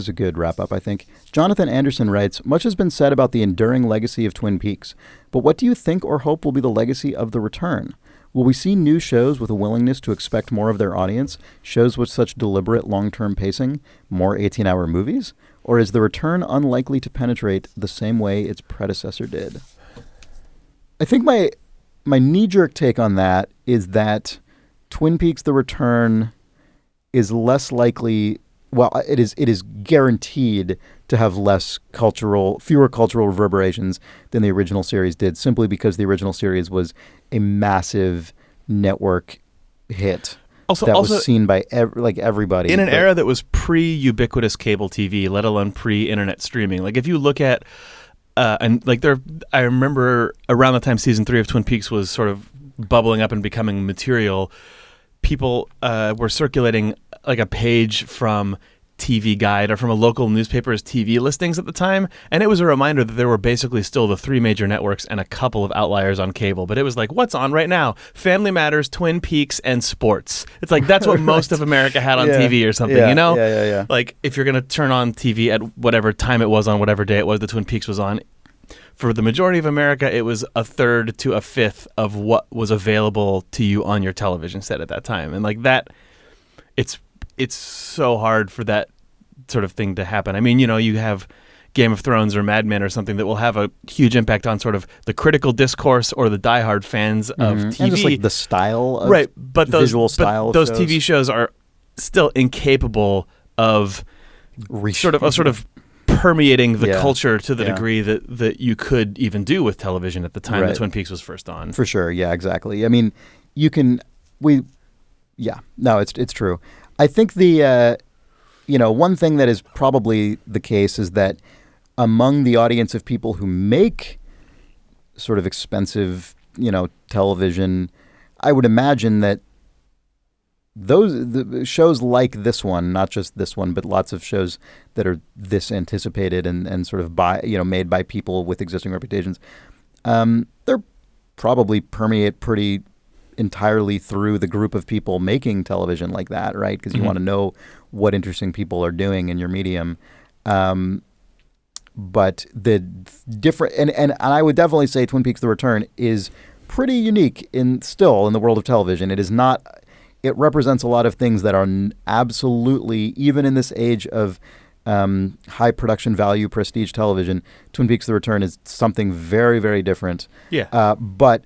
a good wrap up, I think. Jonathan Anderson writes, much has been said about the enduring legacy of Twin Peaks, but what do you think or hope will be the legacy of The Return? Will we see new shows with a willingness to expect more of their audience, shows with such deliberate long-term pacing, more 18-hour movies? Or is The Return unlikely to penetrate the same way its predecessor did? I think my knee-jerk take on that is that Twin Peaks The Return is less likely... Well, it is guaranteed to have fewer cultural reverberations than the original series did, simply because the original series was a massive network hit that was seen by everybody. In an era that was pre-ubiquitous cable TV, let alone pre-internet streaming. Like if you look at, I remember around the time season 3 of Twin Peaks was sort of bubbling up and becoming material, people were circulating like a page from TV Guide or from a local newspaper's TV listings at the time, and it was a reminder that there were basically still the 3 major networks and a couple of outliers on cable, but it was like, what's on right now? Family Matters, Twin Peaks, and sports. It's like that's what most of America had on TV or something, you know? Yeah. Like if you're going to turn on TV at whatever time it was on, whatever day it was the Twin Peaks was on, for the majority of America, it was a third to a fifth of what was available to you on your television set at that time. And like that, it's so hard for that sort of thing to happen. I mean, you know, you have Game of Thrones or Mad Men or something that will have a huge impact on sort of the critical discourse or the diehard fans of TV. And just like the style of but visual style of those shows. TV shows are still incapable of sort of permeating the culture to the degree that you could even do with television at the time that Twin Peaks was first on. For sure, yeah, exactly. I mean, it's true. I think the one thing that is probably the case is that among the audience of people who make sort of expensive, television, I would imagine that the shows like this one, not just this one, but lots of shows that are this anticipated and sort of made by people with existing reputations, they're probably permeate pretty entirely through the group of people making television like that, right? Because you want to know what interesting people are doing in your medium. But the different, and I would definitely say Twin Peaks: The Return is pretty unique in the world of television. It is not. It represents a lot of things that are absolutely, even in this age of high production value prestige television, Twin Peaks: The Return is something very, very different. Yeah. But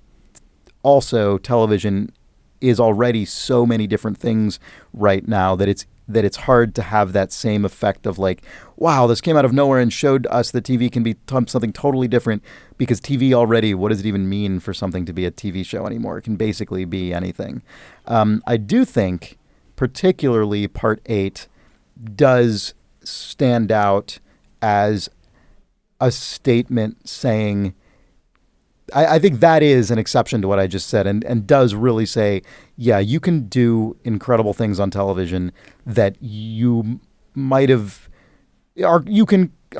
also, television is already so many different things right now that it's hard to have that same effect of like, wow, this came out of nowhere and showed us that TV can be something totally different, because TV already, what does it even mean for something to be a TV show anymore? It can basically be anything. I do think particularly Part 8 does stand out as a statement saying, I think that is an exception to what I just said, and does really say, yeah, you can do incredible things on television that you might have, are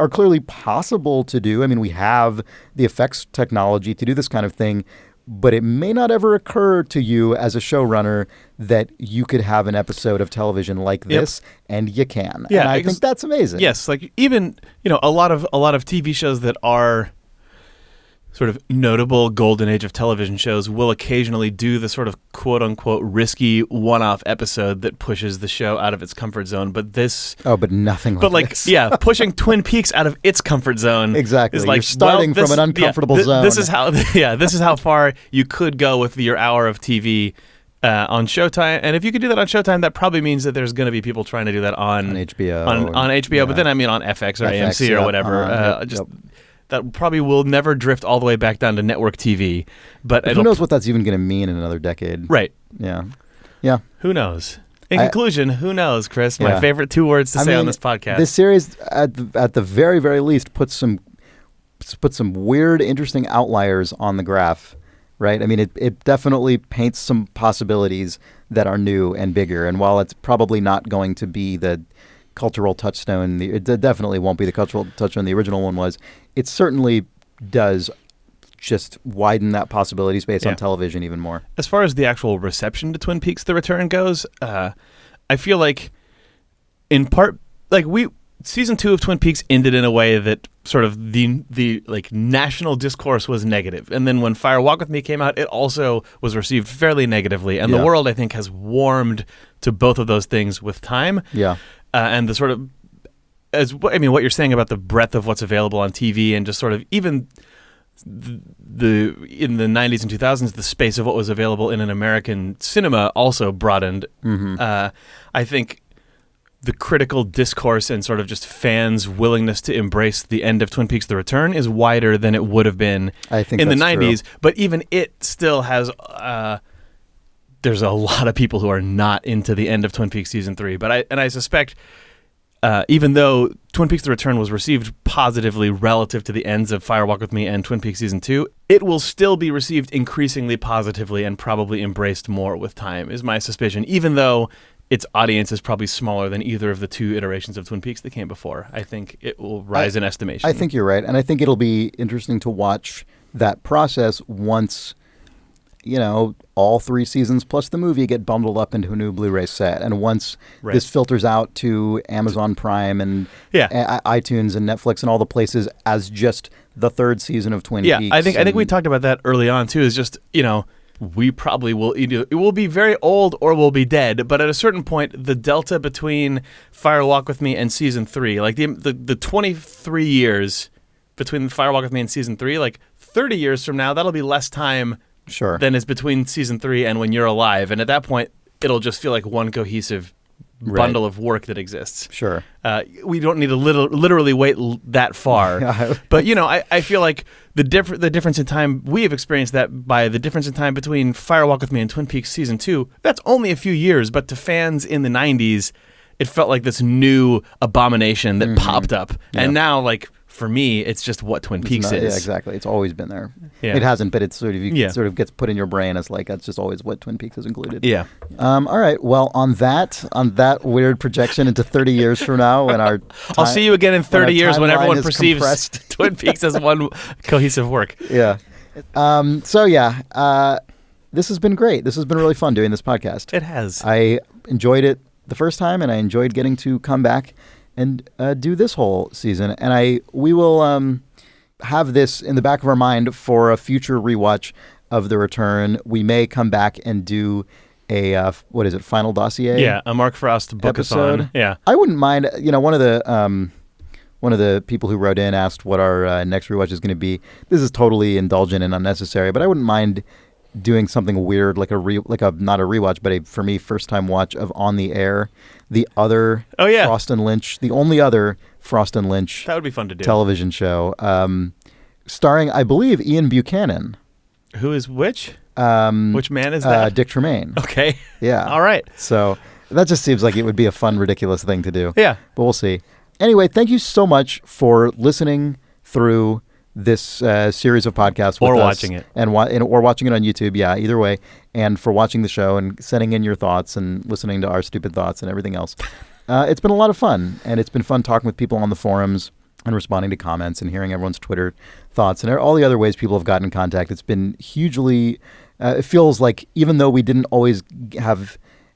clearly possible to do. I mean, we have the effects technology to do this kind of thing, but it may not ever occur to you as a showrunner that you could have an episode of television like this, and you can. Yeah, and I think that's amazing. Yes, like even a lot of TV shows that are sort of notable golden age of television shows will occasionally do the sort of quote unquote risky one-off episode that pushes the show out of its comfort zone. But nothing like this. Pushing Twin Peaks out of its comfort zone. Exactly. Is like, you're starting from an uncomfortable zone. This is how far you could go with your hour of TV on Showtime. And if you could do that on Showtime, that probably means that there's going to be people trying to do that on HBO. On HBO, but then I mean on FX or AMC or whatever. That probably will never drift all the way back down to network TV. But who knows what that's even going to mean in another decade? Right. Yeah. Who knows? In conclusion, who knows, Chris? My favorite 2 words to say on this podcast. This series, at the very, very least, puts some weird, interesting outliers on the graph, right? I mean, it definitely paints some possibilities that are new and bigger. And while it's probably not going to be the cultural touchstone, it definitely won't be the cultural touchstone the original one was. It certainly does just widen that possibility space on television even more. As far as the actual reception to Twin Peaks: The Return goes, I feel like in part season 2 of Twin Peaks ended in a way that sort of the like national discourse was negative. And then when Fire Walk With Me came out, it also was received fairly negatively. And the world, I think, has warmed to both of those things with time. Yeah. And the sort of, what you're saying about the breadth of what's available on TV and just sort of even the in the 90s and 2000s, the space of what was available in an American cinema also broadened. I think the critical discourse and sort of just fans' willingness to embrace the end of Twin Peaks: The Return is wider than it would have been in the 90s. True. But even it still has... there's a lot of people who are not into the end of Twin Peaks Season 3. But I suspect, even though Twin Peaks: The Return was received positively relative to the ends of Fire Walk With Me and Twin Peaks Season 2, it will still be received increasingly positively and probably embraced more with time, is my suspicion, even though its audience is probably smaller than either of the 2 iterations of Twin Peaks that came before. I think it will rise in estimation. I think you're right. And I think it'll be interesting to watch that process once, all 3 seasons plus the movie get bundled up into a new Blu-ray set. And once this filters out to Amazon Prime and iTunes and Netflix and all the places as just the 3rd season of Twin Peaks. I think we talked about that early on too, is just, we probably will either, it will be very old or we'll be dead, but at a certain point, the delta between Fire Walk With Me and Season 3, like the 23 years between Fire Walk With Me and Season 3, like 30 years from now, that'll be less time than is between Season 3 and when you're alive. And at that point, it'll just feel like one cohesive bundle of work that exists. Sure. We don't need to literally wait that far. But, I feel like the difference in time, we have experienced that by the difference in time between Fire Walk With Me and Twin Peaks Season 2. That's only a few years, but to fans in the 90s, it felt like this new abomination that popped up. Yeah. And now, for me, it's just what Twin Peaks is. Yeah, exactly. It's always been there. Yeah. It hasn't, but it's sort of gets put in your brain as that's just always what Twin Peaks has included. Yeah. All right. Well, on that weird projection into 30 years from now, when I'll see you again in 30 years when everyone perceives Twin Peaks as one cohesive work. Yeah. This has been great. This has been really fun doing this podcast. It has. I enjoyed it the first time, and I enjoyed getting to come back and do this whole season. And we will have this in the back of our mind for a future rewatch of The Return. We may come back and do a, Final Dossier? Yeah, a Mark Frost book-a-thon. Yeah. I wouldn't mind, one of the people who wrote in asked what our next rewatch is going to be. This is totally indulgent and unnecessary, but I wouldn't mind doing something weird, like not a rewatch, but for me, first time watch of On the Air, the other Frost and Lynch, the only other Frost and Lynch that would be fun to do television show, starring, I believe, Ian Buchanan. Who is which? Which man is that? Dick Tremaine. Okay. Yeah. All right. So that just seems like it would be a fun, ridiculous thing to do. Yeah. But we'll see. Anyway, thank you so much for listening through this series of podcasts with or us, watching it, or watching it on YouTube. Yeah, either way, and for watching the show and sending in your thoughts and listening to our stupid thoughts and everything else. It's been a lot of fun, and it's been fun talking with people on the forums and responding to comments and hearing everyone's Twitter thoughts and all the other ways people have gotten in contact. It's been hugely. It feels like even though we didn't always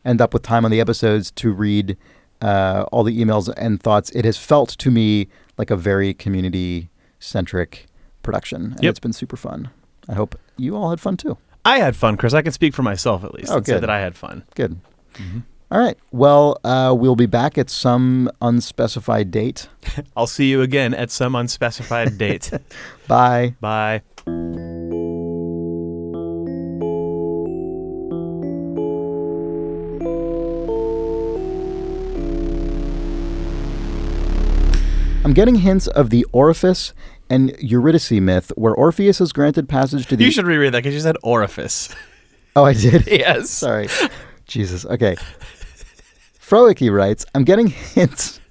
end up with time on the episodes to read all the emails and thoughts, it has felt to me like a very community-centric production, and it's been super fun. I hope you all had fun too. I had fun, Chris. I can speak for myself at least. Oh, good. Say that I had fun. Good. Mm-hmm. All right. Well, we'll be back at some unspecified date. I'll see you again at some unspecified date. Bye. Bye. I'm getting hints of the orifice and Eurydice myth, where Orpheus is granted passage to the... You should reread that because you said orifice. Oh, I did? Yes. Sorry. Jesus. Okay. Froicky writes, I'm getting hints...